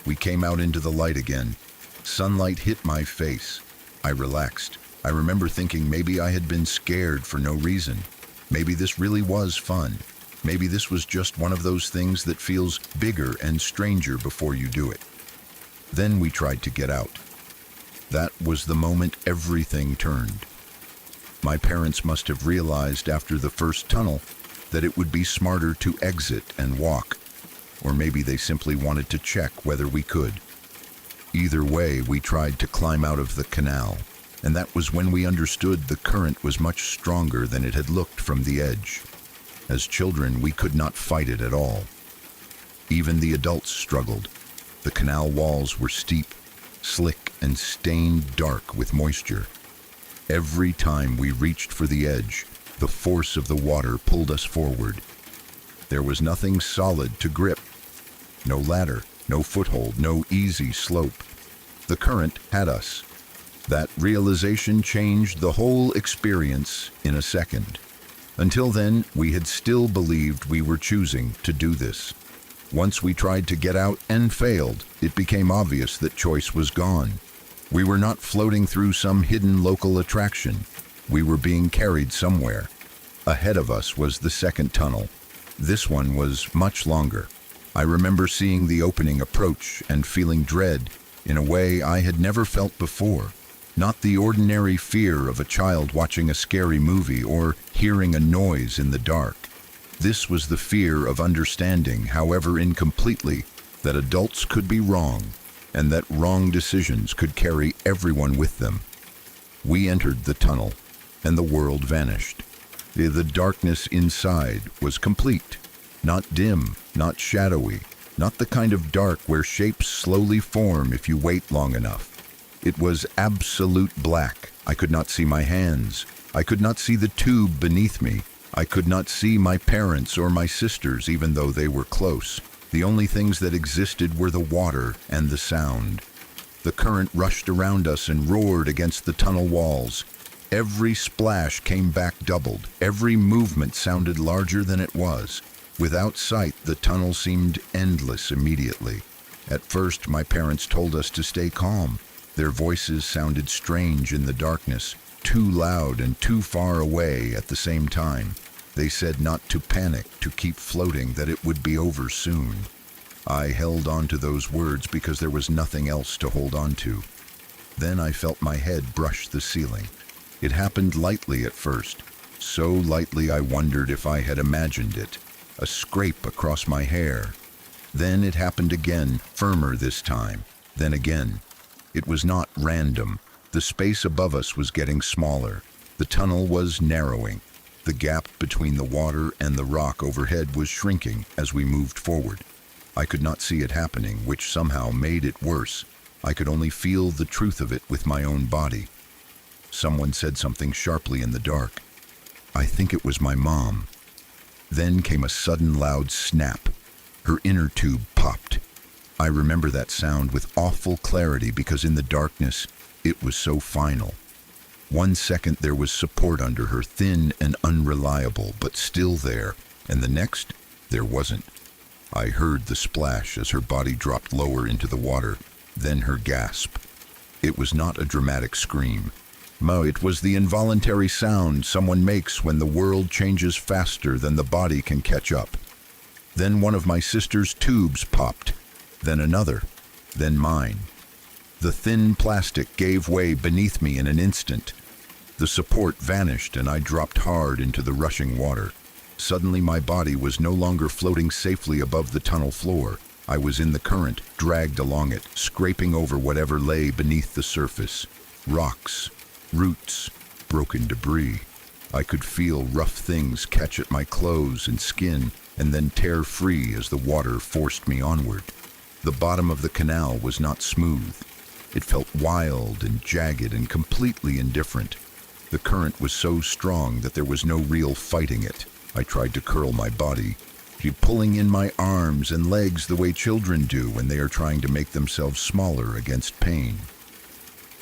Speaker 1: we came out into the light again. Sunlight hit my face. I relaxed. I remember thinking maybe I had been scared for no reason. Maybe this really was fun. Maybe this was just one of those things that feels bigger and stranger before you do it. Then we tried to get out. That was the moment everything turned. My parents must have realized after the first tunnel that it would be smarter to exit and walk, or maybe they simply wanted to check whether we could. Either way, we tried to climb out of the canal, and that was when we understood the current was much stronger than it had looked from the edge. As children, we could not fight it at all. Even the adults struggled. The canal walls were steep, slick, and stained dark with moisture. Every time we reached for the edge, the force of the water pulled us forward. There was nothing solid to grip. No ladder, no foothold, no easy slope. The current had us. That realization changed the whole experience in a second. Until then, we had still believed we were choosing to do this. Once we tried to get out and failed, it became obvious that choice was gone. We were not floating through some hidden local attraction. We were being carried somewhere. Ahead of us was the second tunnel. This one was much longer. I remember seeing the opening approach and feeling dread in a way I had never felt before. Not the ordinary fear of a child watching a scary movie or hearing a noise in the dark. This was the fear of understanding, however incompletely, that adults could be wrong, and that wrong decisions could carry everyone with them. We entered the tunnel, and the world vanished. The darkness inside was complete. Not dim, not shadowy, not the kind of dark where shapes slowly form if you wait long enough. It was absolute black. I could not see my hands. I could not see the tube beneath me. I could not see my parents or my sisters, even though they were close. The only things that existed were the water and the sound. The current rushed around us and roared against the tunnel walls. Every splash came back doubled. Every movement sounded larger than it was. Without sight, the tunnel seemed endless immediately. At first, my parents told us to stay calm. Their voices sounded strange in the darkness, too loud and too far away at the same time. They said not to panic, to keep floating, that it would be over soon. I held on to those words because there was nothing else to hold on to. Then I felt my head brush the ceiling. It happened lightly at first, so lightly I wondered if I had imagined it. A scrape across my hair. Then it happened again, firmer this time. Then again. It was not random. The space above us was getting smaller. The tunnel was narrowing. The gap between the water and the rock overhead was shrinking as we moved forward. I could not see it happening, which somehow made it worse. I could only feel the truth of it with my own body. Someone said something sharply in the dark. I think it was my mom. Then came a sudden loud snap. Her inner tube popped. I remember that sound with awful clarity because in the darkness, it was so final. 1 second there was support under her, thin and unreliable, but still there, and the next, there wasn't. I heard the splash as her body dropped lower into the water. Then her gasp. It was not a dramatic scream. No, it was the involuntary sound someone makes when the world changes faster than the body can catch up. Then one of my sister's tubes popped, then another, then mine. The thin plastic gave way beneath me in an instant. The support vanished and I dropped hard into the rushing water. Suddenly my body was no longer floating safely above the tunnel floor. I was in the current, dragged along it, scraping over whatever lay beneath the surface. Rocks, roots, broken debris. I could feel rough things catch at my clothes and skin and then tear free as the water forced me onward. The bottom of the canal was not smooth. It felt wild and jagged and completely indifferent. The current was so strong that there was no real fighting it. I tried to curl my body, pulling in my arms and legs the way children do when they are trying to make themselves smaller against pain.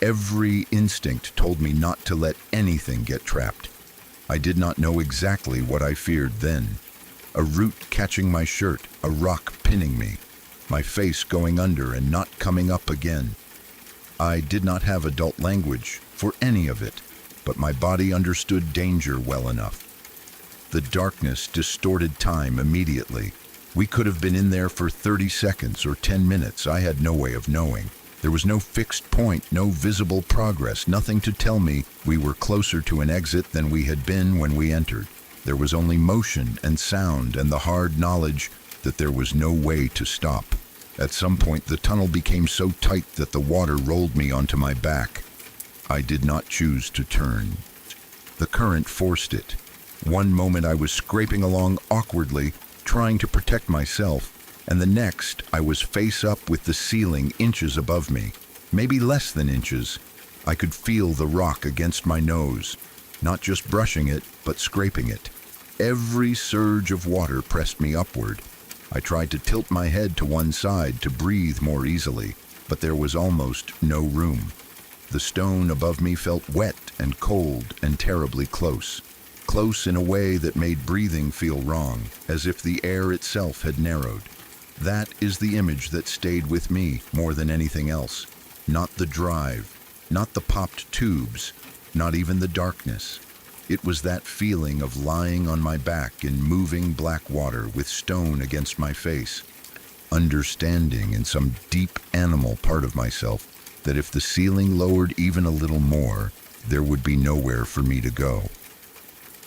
Speaker 1: Every instinct told me not to let anything get trapped. I did not know exactly what I feared then. A root catching my shirt, a rock pinning me, my face going under and not coming up again. I did not have adult language for any of it, but my body understood danger well enough. The darkness distorted time immediately. We could have been in there for 30 seconds or 10 minutes. I had no way of knowing. There was no fixed point, no visible progress, nothing to tell me we were closer to an exit than we had been when we entered. There was only motion and sound and the hard knowledge that there was no way to stop. At some point, the tunnel became so tight that the water rolled me onto my back. I did not choose to turn. The current forced it. One moment I was scraping along awkwardly, trying to protect myself, and the next I was face up with the ceiling inches above me, maybe less than inches. I could feel the rock against my nose, not just brushing it, but scraping it. Every surge of water pressed me upward. I tried to tilt my head to one side to breathe more easily, but there was almost no room. The stone above me felt wet and cold and terribly close. Close in a way that made breathing feel wrong, as if the air itself had narrowed. That is the image that stayed with me more than anything else. Not the drive, not the popped tubes, not even the darkness. It was that feeling of lying on my back in moving black water with stone against my face, understanding in some deep animal part of myself that if the ceiling lowered even a little more, there would be nowhere for me to go.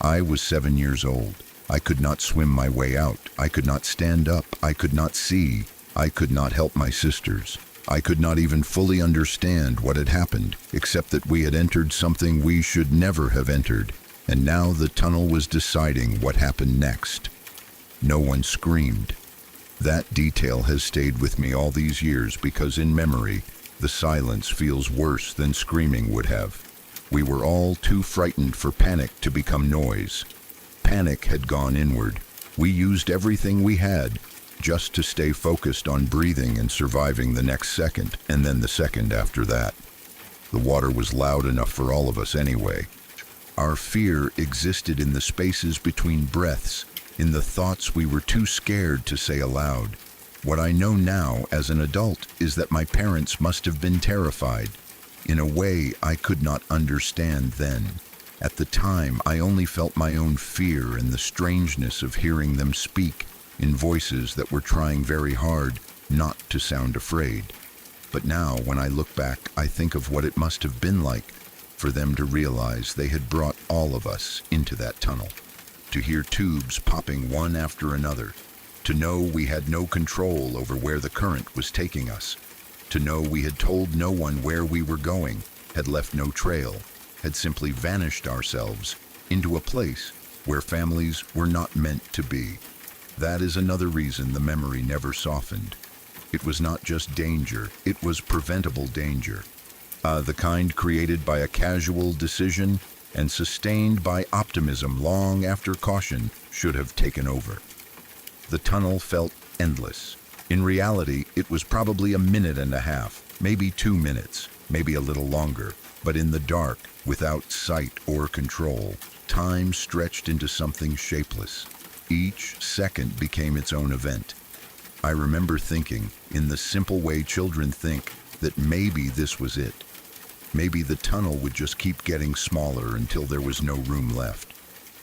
Speaker 1: I was 7 years old. I could not swim my way out. I could not stand up. I could not see. I could not help my sisters. I could not even fully understand what had happened, except that we had entered something we should never have entered, and now the tunnel was deciding what happened next. No one screamed. That detail has stayed with me all these years because in memory, the silence feels worse than screaming would have. We were all too frightened for panic to become noise. Panic had gone inward. We used everything we had just to stay focused on breathing and surviving the next second, and then the second after that. The water was loud enough for all of us anyway. Our fear existed in the spaces between breaths, in the thoughts we were too scared to say aloud. What I know now as an adult is that my parents must have been terrified, in a way I could not understand then. At the time, I only felt my own fear and the strangeness of hearing them speak in voices that were trying very hard not to sound afraid. But now, when I look back, I think of what it must have been like for them to realize they had brought all of us into that tunnel. To hear tubes popping one after another. To know we had no control over where the current was taking us. To know we had told no one where we were going, had left no trail, had simply vanished ourselves into a place where families were not meant to be. That is another reason the memory never softened. It was not just danger, it was preventable danger. The kind created by a casual decision and sustained by optimism long after caution should have taken over. The tunnel felt endless. In reality, it was probably a minute and a half, maybe 2 minutes, maybe a little longer. But in the dark, without sight or control, time stretched into something shapeless. Each second became its own event. I remember thinking, in the simple way children think, that maybe this was it. Maybe the tunnel would just keep getting smaller until there was no room left.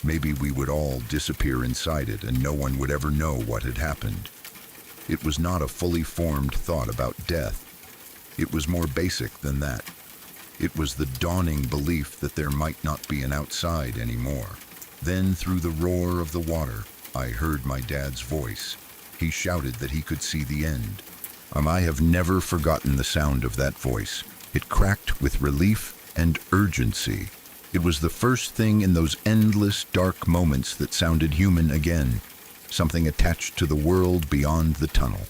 Speaker 1: Maybe we would all disappear inside it and no one would ever know what had happened. It was not a fully formed thought about death. It was more basic than that. It was the dawning belief that there might not be an outside anymore. Then, through the roar of the water, I heard my dad's voice. He shouted that he could see the end. I have never forgotten the sound of that voice. It cracked with relief and urgency. It was the first thing in those endless, dark moments that sounded human again, something attached to the world beyond the tunnel.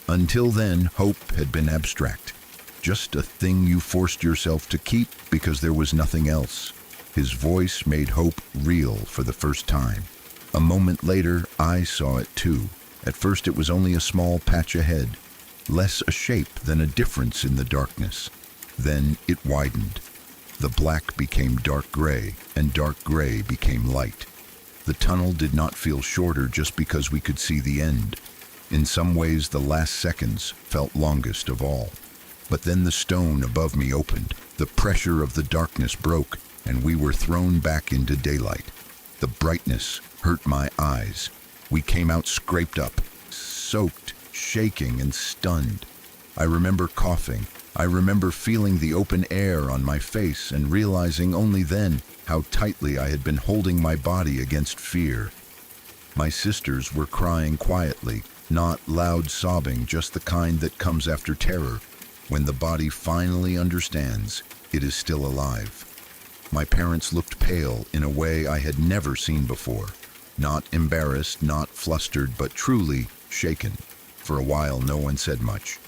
Speaker 1: Until then, hope had been abstract, just a thing you forced yourself to keep because there was nothing else. His voice made hope real for the first time. A moment later, I saw it too. At first it was only a small patch ahead, less a shape than a difference in the darkness. Then it widened. The black became dark gray, and dark gray became light. The tunnel did not feel shorter just because we could see the end. In some ways, the last seconds felt longest of all. But then the stone above me opened, the pressure of the darkness broke, and we were thrown back into daylight. The brightness hurt my eyes. We came out scraped up, soaked, shaking, and stunned. I remember coughing. I remember feeling the open air on my face and realizing only then how tightly I had been holding my body against fear. My sisters were crying quietly, not loud sobbing, just the kind that comes after terror, when the body finally understands it is still alive. My parents looked pale in a way I had never seen before. Not embarrassed, not flustered, but truly shaken. For a while, no one said much.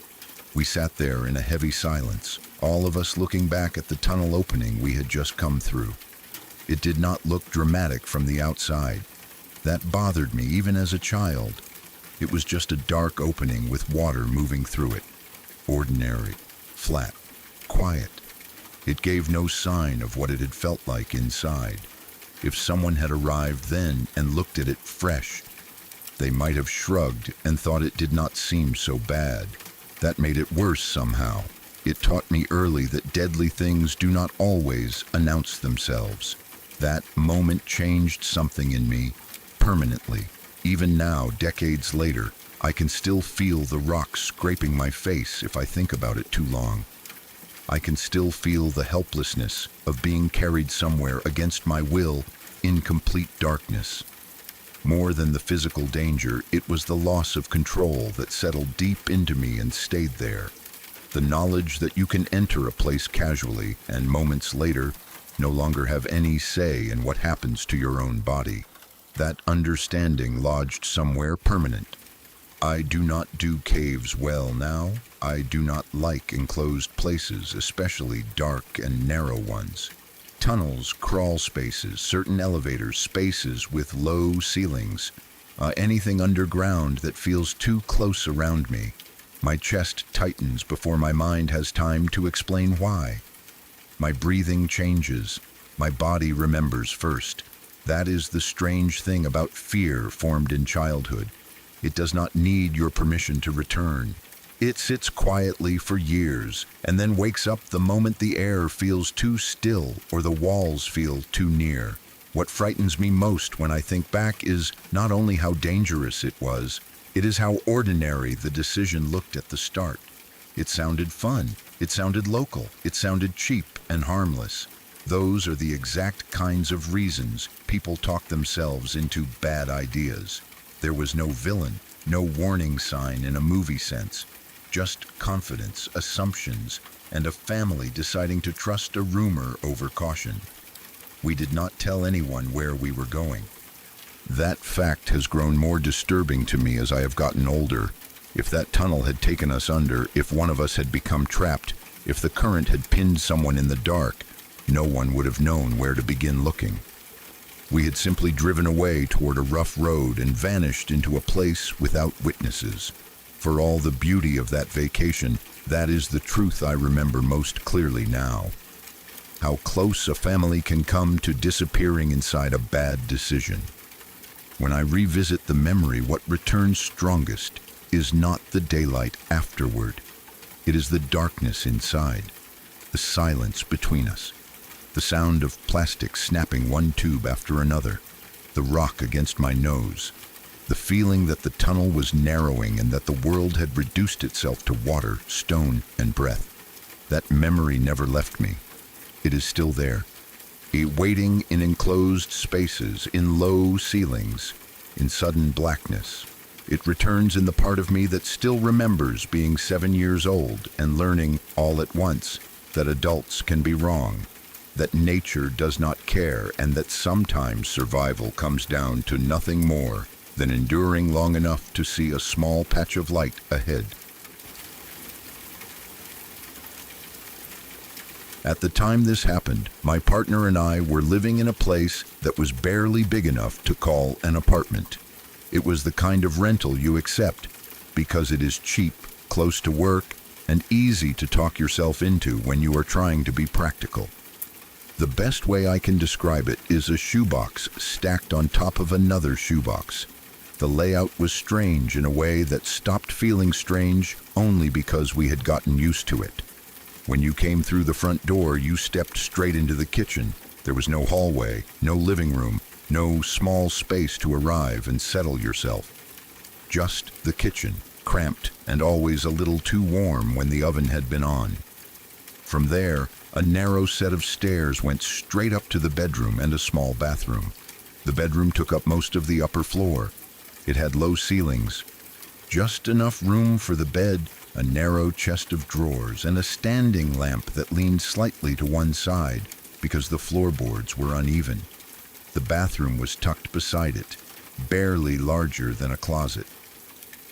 Speaker 1: We sat there in a heavy silence, all of us looking back at the tunnel opening we had just come through. It did not look dramatic from the outside. That bothered me even as a child. It was just a dark opening with water moving through it. Ordinary, flat, quiet. It gave no sign of what it had felt like inside. If someone had arrived then and looked at it fresh, they might have shrugged and thought it did not seem so bad. That made it worse somehow. It taught me early that deadly things do not always announce themselves. That moment changed something in me permanently. Even now, decades later, I can still feel the rock scraping my face if I think about it too long. I can still feel the helplessness of being carried somewhere against my will in complete darkness. More than the physical danger, it was the loss of control that settled deep into me and stayed there. The knowledge that you can enter a place casually and moments later no longer have any say in what happens to your own body. That understanding lodged somewhere permanent. I do not do caves well now. I do not like enclosed places, especially dark and narrow ones. Tunnels, crawl spaces, certain elevators, spaces with low ceilings, anything underground that feels too close around me. My chest tightens before my mind has time to explain why. My breathing changes. My body remembers first. That is the strange thing about fear formed in childhood. It does not need your permission to return. It sits quietly for years and then wakes up the moment the air feels too still or the walls feel too near. What frightens me most when I think back is not only how dangerous it was, it is how ordinary the decision looked at the start. It sounded fun. It sounded local. It sounded cheap and harmless. Those are the exact kinds of reasons people talk themselves into bad ideas. There was no villain, no warning sign in a movie sense. Just confidence, assumptions, and a family deciding to trust a rumor over caution. We did not tell anyone where we were going. That fact has grown more disturbing to me as I have gotten older. If that tunnel had taken us under, if one of us had become trapped, if the current had pinned someone in the dark, no one would have known where to begin looking. We had simply driven away toward a rough road and vanished into a place without witnesses. For all the beauty of that vacation, that is the truth I remember most clearly now. How close a family can come to disappearing inside a bad decision. When I revisit the memory, what returns strongest is not the daylight afterward. It is the darkness inside, the silence between us, the sound of plastic snapping one tube after another, the rock against my nose, the feeling that the tunnel was narrowing and that the world had reduced itself to water, stone, and breath. That memory never left me. It is still there, waiting in enclosed spaces, in low ceilings, in sudden blackness. It returns in the part of me that still remembers being 7 years old and learning all at once that adults can be wrong, that nature does not care, and that sometimes survival comes down to nothing more than enduring long enough to see a small patch of light ahead. At the time this happened, my partner and I were living in a place that was barely big enough to call an apartment. It was the kind of rental you accept because it is cheap, close to work, and easy to talk yourself into when you are trying to be practical. The best way I can describe it is a shoebox stacked on top of another shoebox. The layout was strange in a way that stopped feeling strange only because we had gotten used to it. When you came through the front door, you stepped straight into the kitchen. There was no hallway, no living room, no small space to arrive and settle yourself. Just the kitchen, cramped and always a little too warm when the oven had been on. From there, a narrow set of stairs went straight up to the bedroom and a small bathroom. The bedroom took up most of the upper floor. It had low ceilings, just enough room for the bed, a narrow chest of drawers, and a standing lamp that leaned slightly to one side because the floorboards were uneven. The bathroom was tucked beside it, barely larger than a closet.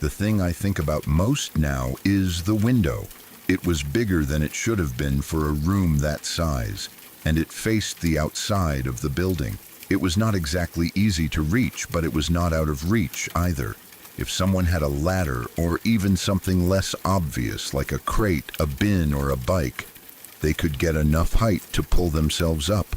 Speaker 1: The thing I think about most now is the window. It was bigger than it should have been for a room that size, and it faced the outside of the building. It was not exactly easy to reach, but it was not out of reach either. If someone had a ladder or even something less obvious like a crate, a bin, or a bike, they could get enough height to pull themselves up.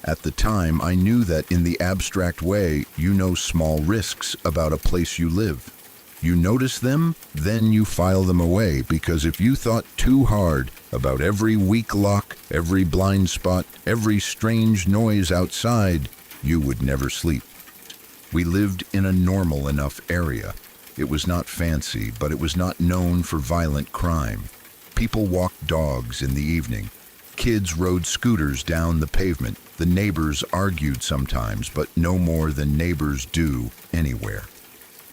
Speaker 1: At the time, I knew that in the abstract way, you know small risks about a place you live. You notice them, then you file them away, because if you thought too hard about every weak lock, every blind spot, every strange noise outside, you would never sleep. We lived in a normal enough area. It was not fancy, but it was not known for violent crime. People walked dogs in the evening. Kids rode scooters down the pavement. The neighbors argued sometimes, but no more than neighbors do anywhere.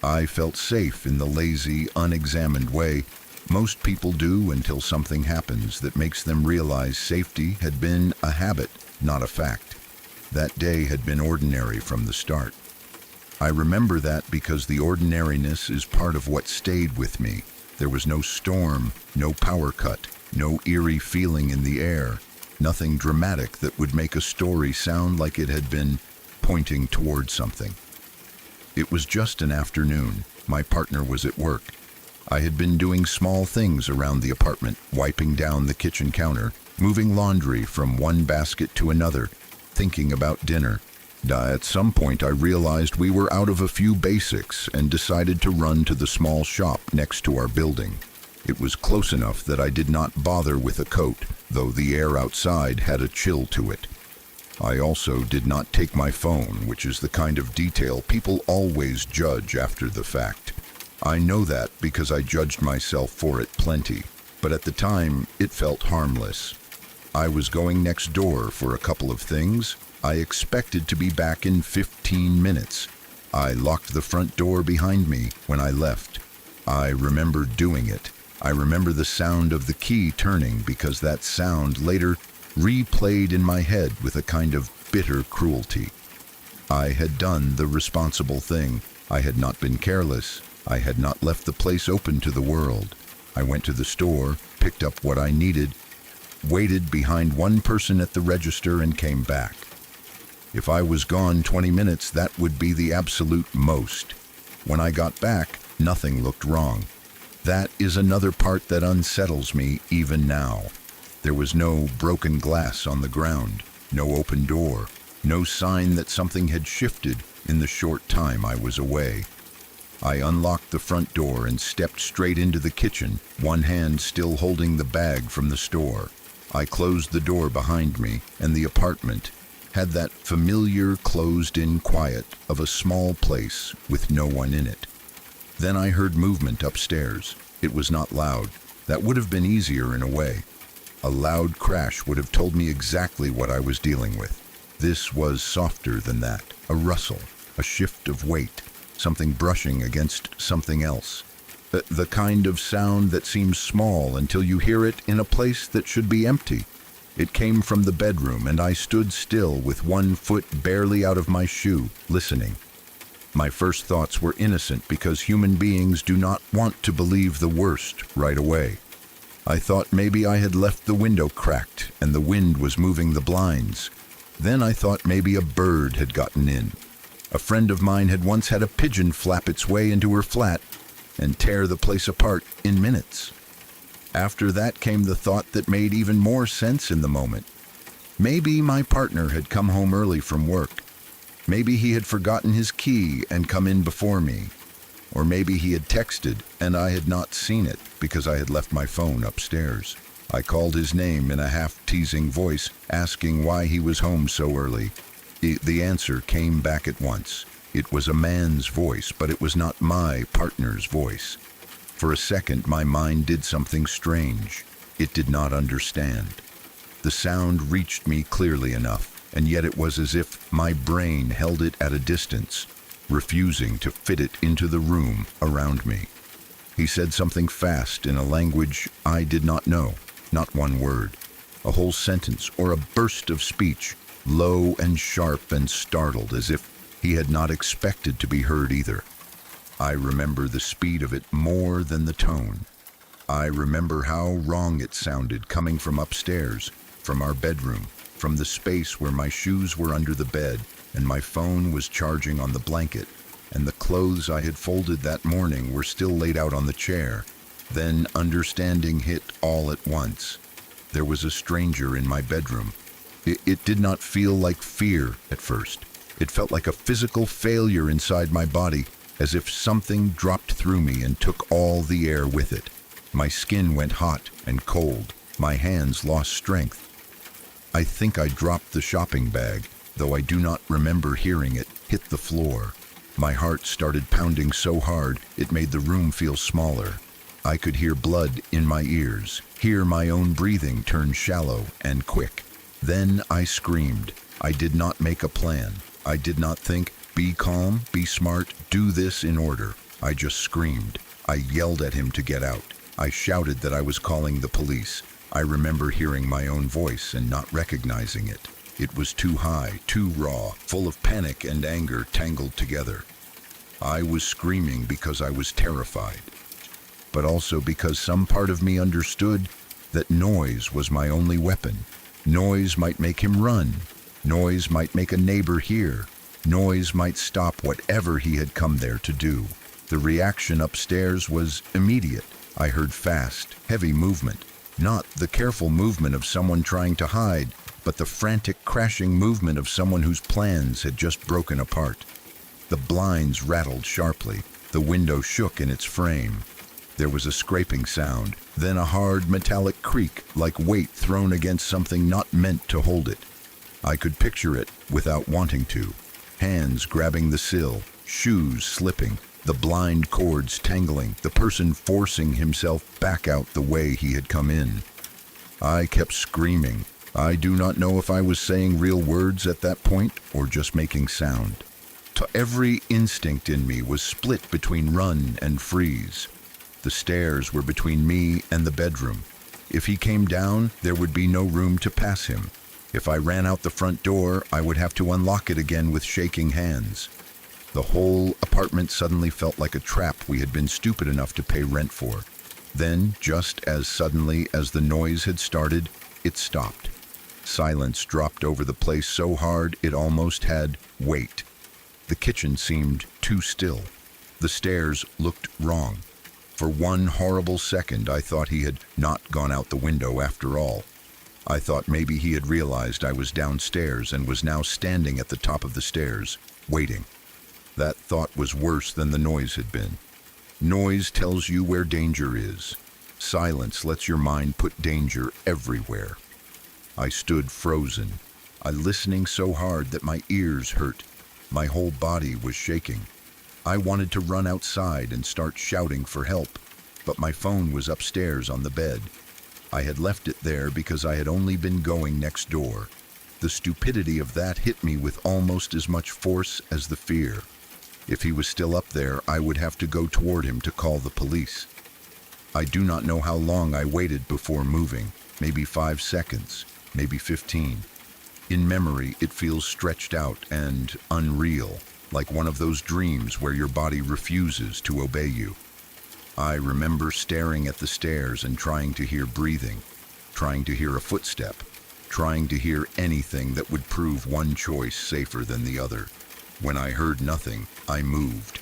Speaker 1: I felt safe in the lazy, unexamined way most people do until something happens that makes them realize safety had been a habit, not a fact. That day had been ordinary from the start. I remember that because the ordinariness is part of what stayed with me. There was no storm, no power cut, no eerie feeling in the air, nothing dramatic that would make a story sound like it had been pointing toward something. It was just an afternoon. My partner was at work. I had been doing small things around the apartment, wiping down the kitchen counter, moving laundry from one basket to another, thinking about dinner. At some point I realized we were out of a few basics and decided to run to the small shop next to our building. It was close enough that I did not bother with a coat, though the air outside had a chill to it. I also did not take my phone, which is the kind of detail people always judge after the fact. I know that because I judged myself for it plenty, but at the time it felt harmless. I was going next door for a couple of things. I expected to be back in 15 minutes. I locked the front door behind me when I left. I remember doing it. I remember the sound of the key turning because that sound later replayed in my head with a kind of bitter cruelty. I had done the responsible thing. I had not been careless. I had not left the place open to the world. I went to the store, picked up what I needed, waited behind one person at the register, and came back. If I was gone 20 minutes, that would be the absolute most. When I got back, nothing looked wrong. That is another part that unsettles me even now. There was no broken glass on the ground, no open door, no sign that something had shifted in the short time I was away. I unlocked the front door and stepped straight into the kitchen, one hand still holding the bag from the store. I closed the door behind me, and the apartment had that familiar closed-in quiet of a small place with no one in it. Then I heard movement upstairs. It was not loud. That would have been easier in a way. A loud crash would have told me exactly what I was dealing with. This was softer than that. A rustle, a shift of weight, something brushing against something else. The kind of sound that seems small until you hear it in a place that should be empty. It came from the bedroom, and I stood still with one foot barely out of my shoe, listening. My first thoughts were innocent because human beings do not want to believe the worst right away. I thought maybe I had left the window cracked and the wind was moving the blinds. Then I thought maybe a bird had gotten in. A friend of mine had once had a pigeon flap its way into her flat and tear the place apart in minutes. After that came the thought that made even more sense in the moment. Maybe my partner had come home early from work. Maybe he had forgotten his key and come in before me. Or maybe he had texted and I had not seen it because I had left my phone upstairs. I called his name in a half-teasing voice, asking why he was home so early. The answer came back at once. It was a man's voice, but it was not my partner's voice. For a second, my mind did something strange. It did not understand. The sound reached me clearly enough, and yet it was as if my brain held it at a distance, refusing to fit it into the room around me. He said something fast in a language I did not know, not one word, a whole sentence or a burst of speech, low and sharp and startled, as if he had not expected to be heard either. I remember the speed of it more than the tone. I remember how wrong it sounded coming from upstairs, from our bedroom, from the space where my shoes were under the bed and my phone was charging on the blanket, and the clothes I had folded that morning were still laid out on the chair. Then understanding hit all at once. There was a stranger in my bedroom. It did not feel like fear at first. It felt like a physical failure inside my body, as if something dropped through me and took all the air with it. My skin went hot and cold. My hands lost strength. I think I dropped the shopping bag, though I do not remember hearing it hit the floor. My heart started pounding so hard it made the room feel smaller. I could hear blood in my ears, hear my own breathing turn shallow and quick. Then I screamed. I did not make a plan. I did not think, be calm, be smart, do this in order. I just screamed. I yelled at him to get out. I shouted that I was calling the police. I remember hearing my own voice and not recognizing it. It was too high, too raw, full of panic and anger tangled together. I was screaming because I was terrified, but also because some part of me understood that noise was my only weapon. Noise might make him run. Noise might make a neighbor hear. Noise might stop whatever he had come there to do. The reaction upstairs was immediate. I heard fast, heavy movement. Not the careful movement of someone trying to hide, but the frantic, crashing movement of someone whose plans had just broken apart. The blinds rattled sharply. The window shook in its frame. There was a scraping sound, then a hard metallic creak, like weight thrown against something not meant to hold it. I could picture it without wanting to. Hands grabbing the sill, shoes slipping, the blind cords tangling, the person forcing himself back out the way he had come in. I kept screaming. I do not know if I was saying real words at that point or just making sound. Every instinct in me was split between run and freeze. The stairs were between me and the bedroom. If he came down, there would be no room to pass him. If I ran out the front door, I would have to unlock it again with shaking hands. The whole apartment suddenly felt like a trap we had been stupid enough to pay rent for. Then, just as suddenly as the noise had started, it stopped. Silence dropped over the place so hard it almost had weight. The kitchen seemed too still. The stairs looked wrong. For one horrible second, I thought he had not gone out the window after all. I thought maybe he had realized I was downstairs and was now standing at the top of the stairs, waiting. That thought was worse than the noise had been. Noise tells you where danger is. Silence lets your mind put danger everywhere. I stood frozen. I listening so hard that my ears hurt. My whole body was shaking. I wanted to run outside and start shouting for help, but my phone was upstairs on the bed. I had left it there because I had only been going next door. The stupidity of that hit me with almost as much force as the fear. If he was still up there, I would have to go toward him to call the police. I do not know how long I waited before moving, maybe 5 seconds, maybe 15. In memory, it feels stretched out and unreal, like one of those dreams where your body refuses to obey you. I remember staring at the stairs and trying to hear breathing, trying to hear a footstep, trying to hear anything that would prove one choice safer than the other. When I heard nothing, I moved.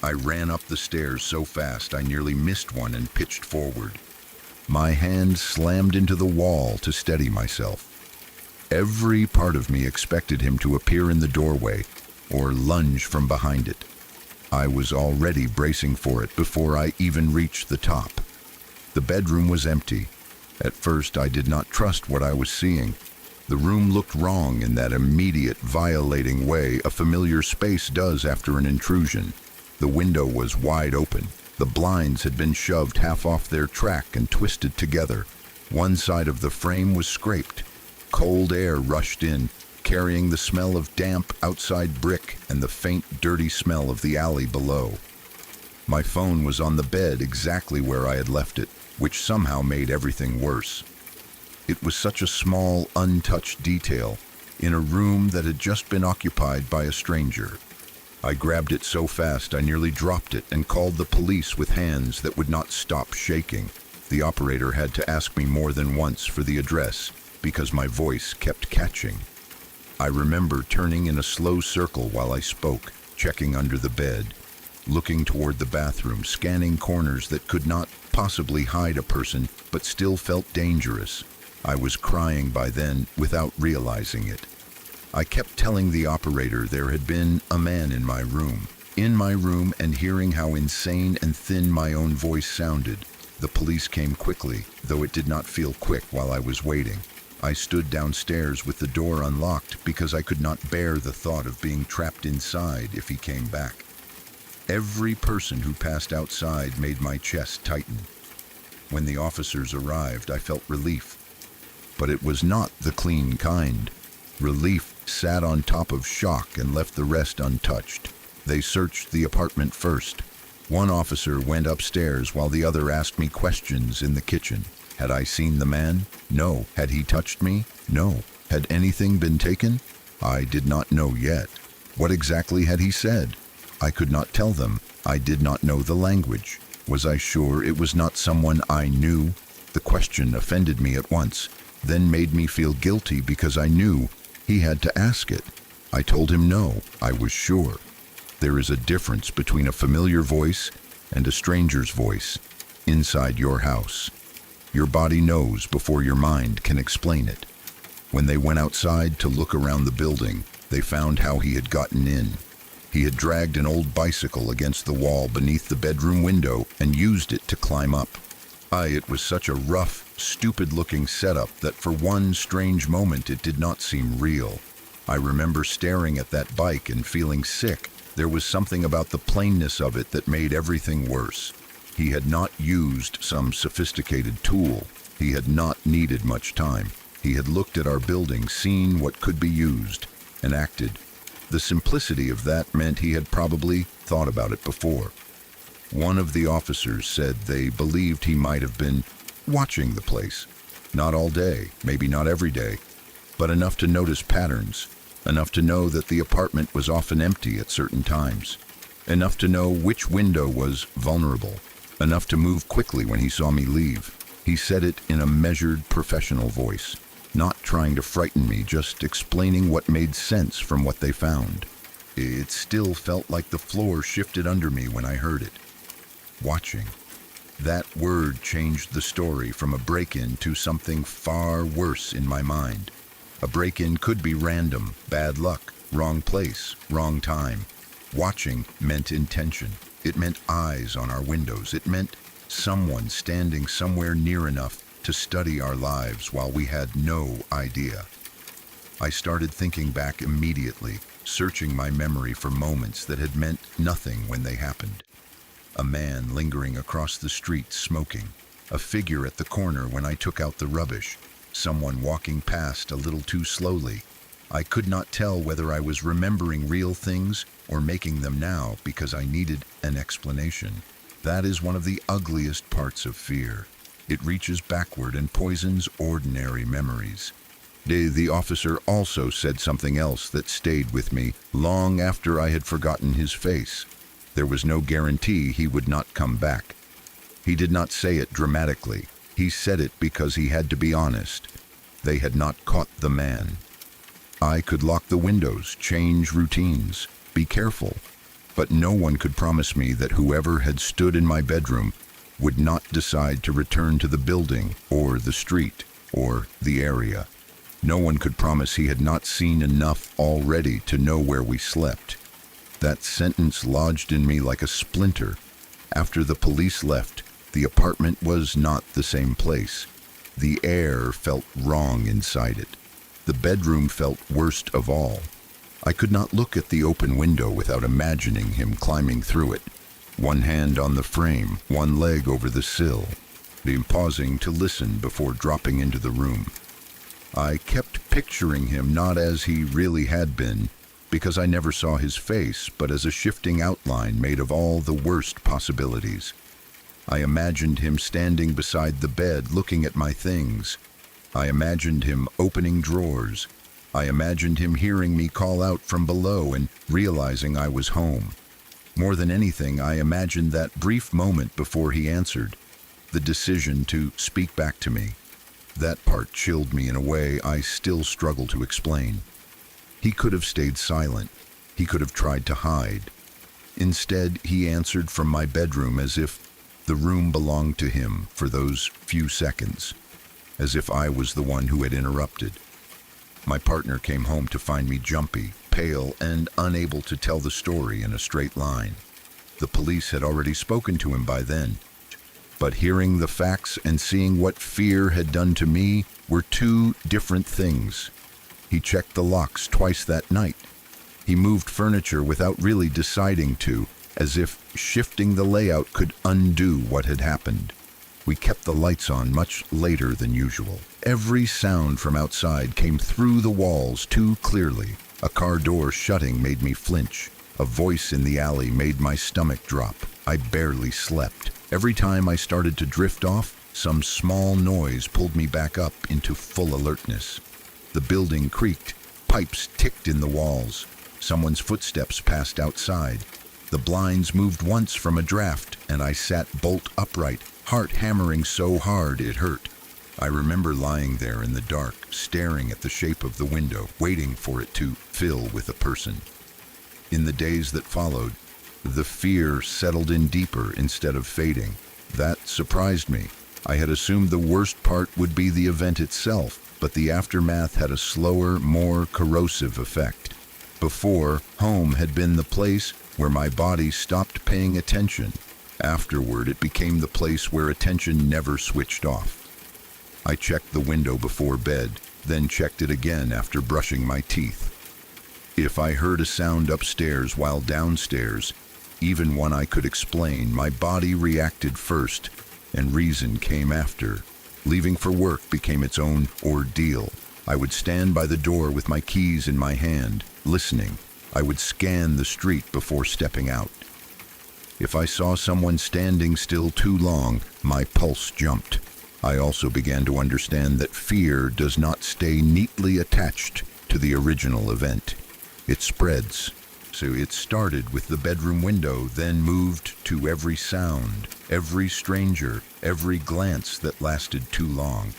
Speaker 1: I ran up the stairs so fast I nearly missed one and pitched forward. My hand slammed into the wall to steady myself. Every part of me expected him to appear in the doorway or lunge from behind it. I was already bracing for it before I even reached the top. The bedroom was empty. At first, I did not trust what I was seeing. The room looked wrong in that immediate, violating way a familiar space does after an intrusion. The window was wide open. The blinds had been shoved half off their track and twisted together. One side of the frame was scraped. Cold air rushed in, carrying the smell of damp outside brick and the faint, dirty smell of the alley below. My phone was on the bed exactly where I had left it, which somehow made everything worse. It was such a small, untouched detail in a room that had just been occupied by a stranger. I grabbed it so fast I nearly dropped it and called the police with hands that would not stop shaking. The operator had to ask me more than once for the address because my voice kept catching. I remember turning in a slow circle while I spoke, checking under the bed, looking toward the bathroom, scanning corners that could not possibly hide a person but still felt dangerous. I was crying by then without realizing it. I kept telling the operator there had been a man in my room, and hearing how insane and thin my own voice sounded. The police came quickly, though it did not feel quick while I was waiting. I stood downstairs with the door unlocked because I could not bear the thought of being trapped inside if he came back. Every person who passed outside made my chest tighten. When the officers arrived, I felt relief. But it was not the clean kind. Relief sat on top of shock and left the rest untouched. They searched the apartment first. One officer went upstairs while the other asked me questions in the kitchen. Had I seen the man? No. Had he touched me? No. Had anything been taken? I did not know yet. What exactly had he said? I could not tell them. I did not know the language. Was I sure it was not someone I knew? The question offended me at once, then made me feel guilty because I knew he had to ask it. I told him no, I was sure. There is a difference between a familiar voice and a stranger's voice inside your house. Your body knows before your mind can explain it. When they went outside to look around the building, they found how he had gotten in. He had dragged an old bicycle against the wall beneath the bedroom window and used it to climb up. It was such a rough, stupid-looking setup that for one strange moment it did not seem real. I remember staring at that bike and feeling sick. There was something about the plainness of it that made everything worse. He had not used some sophisticated tool. He had not needed much time. He had looked at our building, seen what could be used, and acted. The simplicity of that meant he had probably thought about it before. One of the officers said they believed he might have been watching the place. Not all day, maybe not every day, but enough to notice patterns, enough to know that the apartment was often empty at certain times, enough to know which window was vulnerable, enough to move quickly when he saw me leave. He said it in a measured, professional voice, not trying to frighten me, just explaining what made sense from what they found. It still felt like the floor shifted under me when I heard it. Watching. That word changed the story from a break-in to something far worse in my mind. A break-in could be random, bad luck, wrong place, wrong time. Watching meant intention. It meant eyes on our windows. It meant someone standing somewhere near enough to study our lives while we had no idea. I started thinking back immediately, searching my memory for moments that had meant nothing when they happened. A man lingering across the street smoking, a figure at the corner when I took out the rubbish, someone walking past a little too slowly. I could not tell whether I was remembering real things or making them now because I needed an explanation. That is one of the ugliest parts of fear. It reaches backward and poisons ordinary memories. The officer also said something else that stayed with me long after I had forgotten his face. There was no guarantee he would not come back. He did not say it dramatically. He said it because he had to be honest. They had not caught the man. I could lock the windows, change routines, be careful, but no one could promise me that whoever had stood in my bedroom would not decide to return to the building or the street or the area. No one could promise he had not seen enough already to know where we slept. That sentence lodged in me like a splinter. After the police left, the apartment was not the same place. The air felt wrong inside it. The bedroom felt worst of all. I could not look at the open window without imagining him climbing through it, one hand on the frame, one leg over the sill, him pausing to listen before dropping into the room. I kept picturing him not as he really had been, because I never saw his face, but as a shifting outline made of all the worst possibilities. I imagined him standing beside the bed looking at my things. I imagined him opening drawers. I imagined him hearing me call out from below and realizing I was home. More than anything, I imagined that brief moment before he answered, the decision to speak back to me. That part chilled me in a way I still struggle to explain. He could have stayed silent. He could have tried to hide. Instead, he answered from my bedroom as if the room belonged to him for those few seconds, as if I was the one who had interrupted. My partner came home to find me jumpy, pale, and unable to tell the story in a straight line. The police had already spoken to him by then, but hearing the facts and seeing what fear had done to me were two different things. He checked the locks twice that night. He moved furniture without really deciding to, as if shifting the layout could undo what had happened. We kept the lights on much later than usual. Every sound from outside came through the walls too clearly. A car door shutting made me flinch. A voice in the alley made my stomach drop. I barely slept. Every time I started to drift off, some small noise pulled me back up into full alertness. The building creaked. Pipes ticked in the walls. Someone's footsteps passed outside. The blinds moved once from a draft, and I sat bolt upright, heart hammering so hard it hurt. I remember lying there in the dark, staring at the shape of the window, waiting for it to fill with a person. In the days that followed, the fear settled in deeper instead of fading. That surprised me. I had assumed the worst part would be the event itself, but the aftermath had a slower, more corrosive effect. Before, home had been the place where my body stopped paying attention. Afterward, it became the place where attention never switched off. I checked the window before bed, then checked it again after brushing my teeth. If I heard a sound upstairs while downstairs, even one I could explain, my body reacted first, and reason came after. Leaving for work became its own ordeal. I would stand by the door with my keys in my hand, listening. I would scan the street before stepping out. If I saw someone standing still too long, my pulse jumped. I also began to understand that fear does not stay neatly attached to the original event. It spreads. So it started with the bedroom window, then moved to every sound, every stranger, every glance that lasted too long.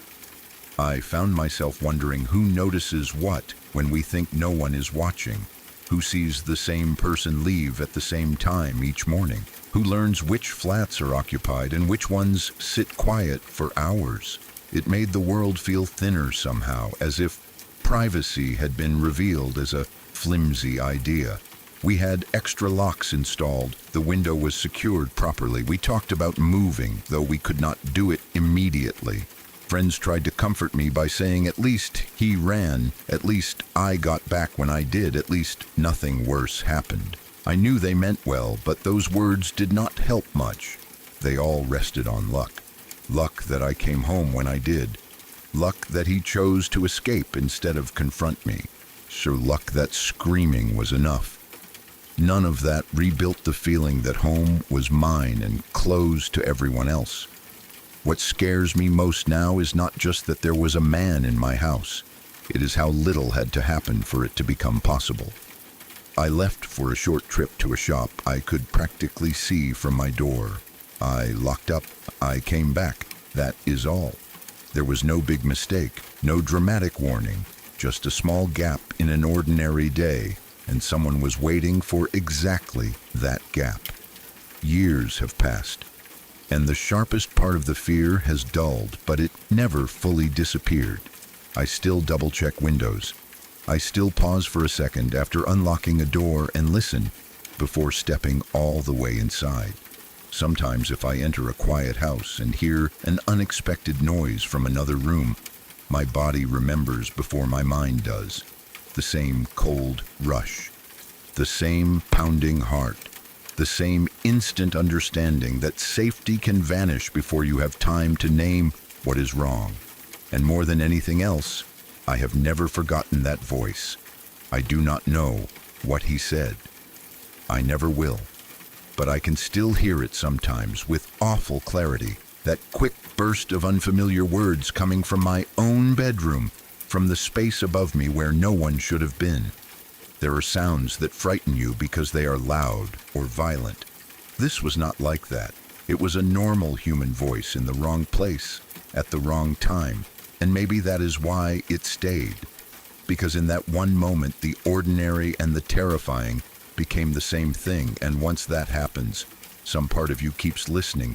Speaker 1: I found myself wondering who notices what when we think no one is watching, who sees the same person leave at the same time each morning, who learns which flats are occupied and which ones sit quiet for hours. It made the world feel thinner somehow, as if privacy had been revealed as a flimsy idea. We had extra locks installed. The window was secured properly. We talked about moving, though we could not do it immediately. Friends tried to comfort me by saying at least he ran, at least I got back when I did, at least nothing worse happened. I knew they meant well, but those words did not help much. They all rested on luck. Luck that I came home when I did. Luck that he chose to escape instead of confront me. So luck that screaming was enough. None of that rebuilt the feeling that home was mine and closed to everyone else. What scares me most now is not just that there was a man in my house. It is how little had to happen for it to become possible. I left for a short trip to a shop I could practically see from my door. I locked up. I came back. That is all. There was no big mistake, no dramatic warning, just a small gap in an ordinary day, and someone was waiting for exactly that gap. Years have passed, and the sharpest part of the fear has dulled, but it never fully disappeared. I still double-check windows. I still pause for a second after unlocking a door and listen before stepping all the way inside. Sometimes if I enter a quiet house and hear an unexpected noise from another room, my body remembers before my mind does. The same cold rush, the same pounding heart, the same instant understanding that safety can vanish before you have time to name what is wrong. And more than anything else, I have never forgotten that voice. I do not know what he said. I never will. But I can still hear it sometimes with awful clarity, that quick burst of unfamiliar words coming from my own bedroom, from the space above me where no one should have been. There are sounds that frighten you because they are loud or violent. This was not like that. It was a normal human voice in the wrong place, at the wrong time, and maybe that is why it stayed. Because in that one moment, the ordinary and the terrifying became the same thing, and once that happens, some part of you keeps listening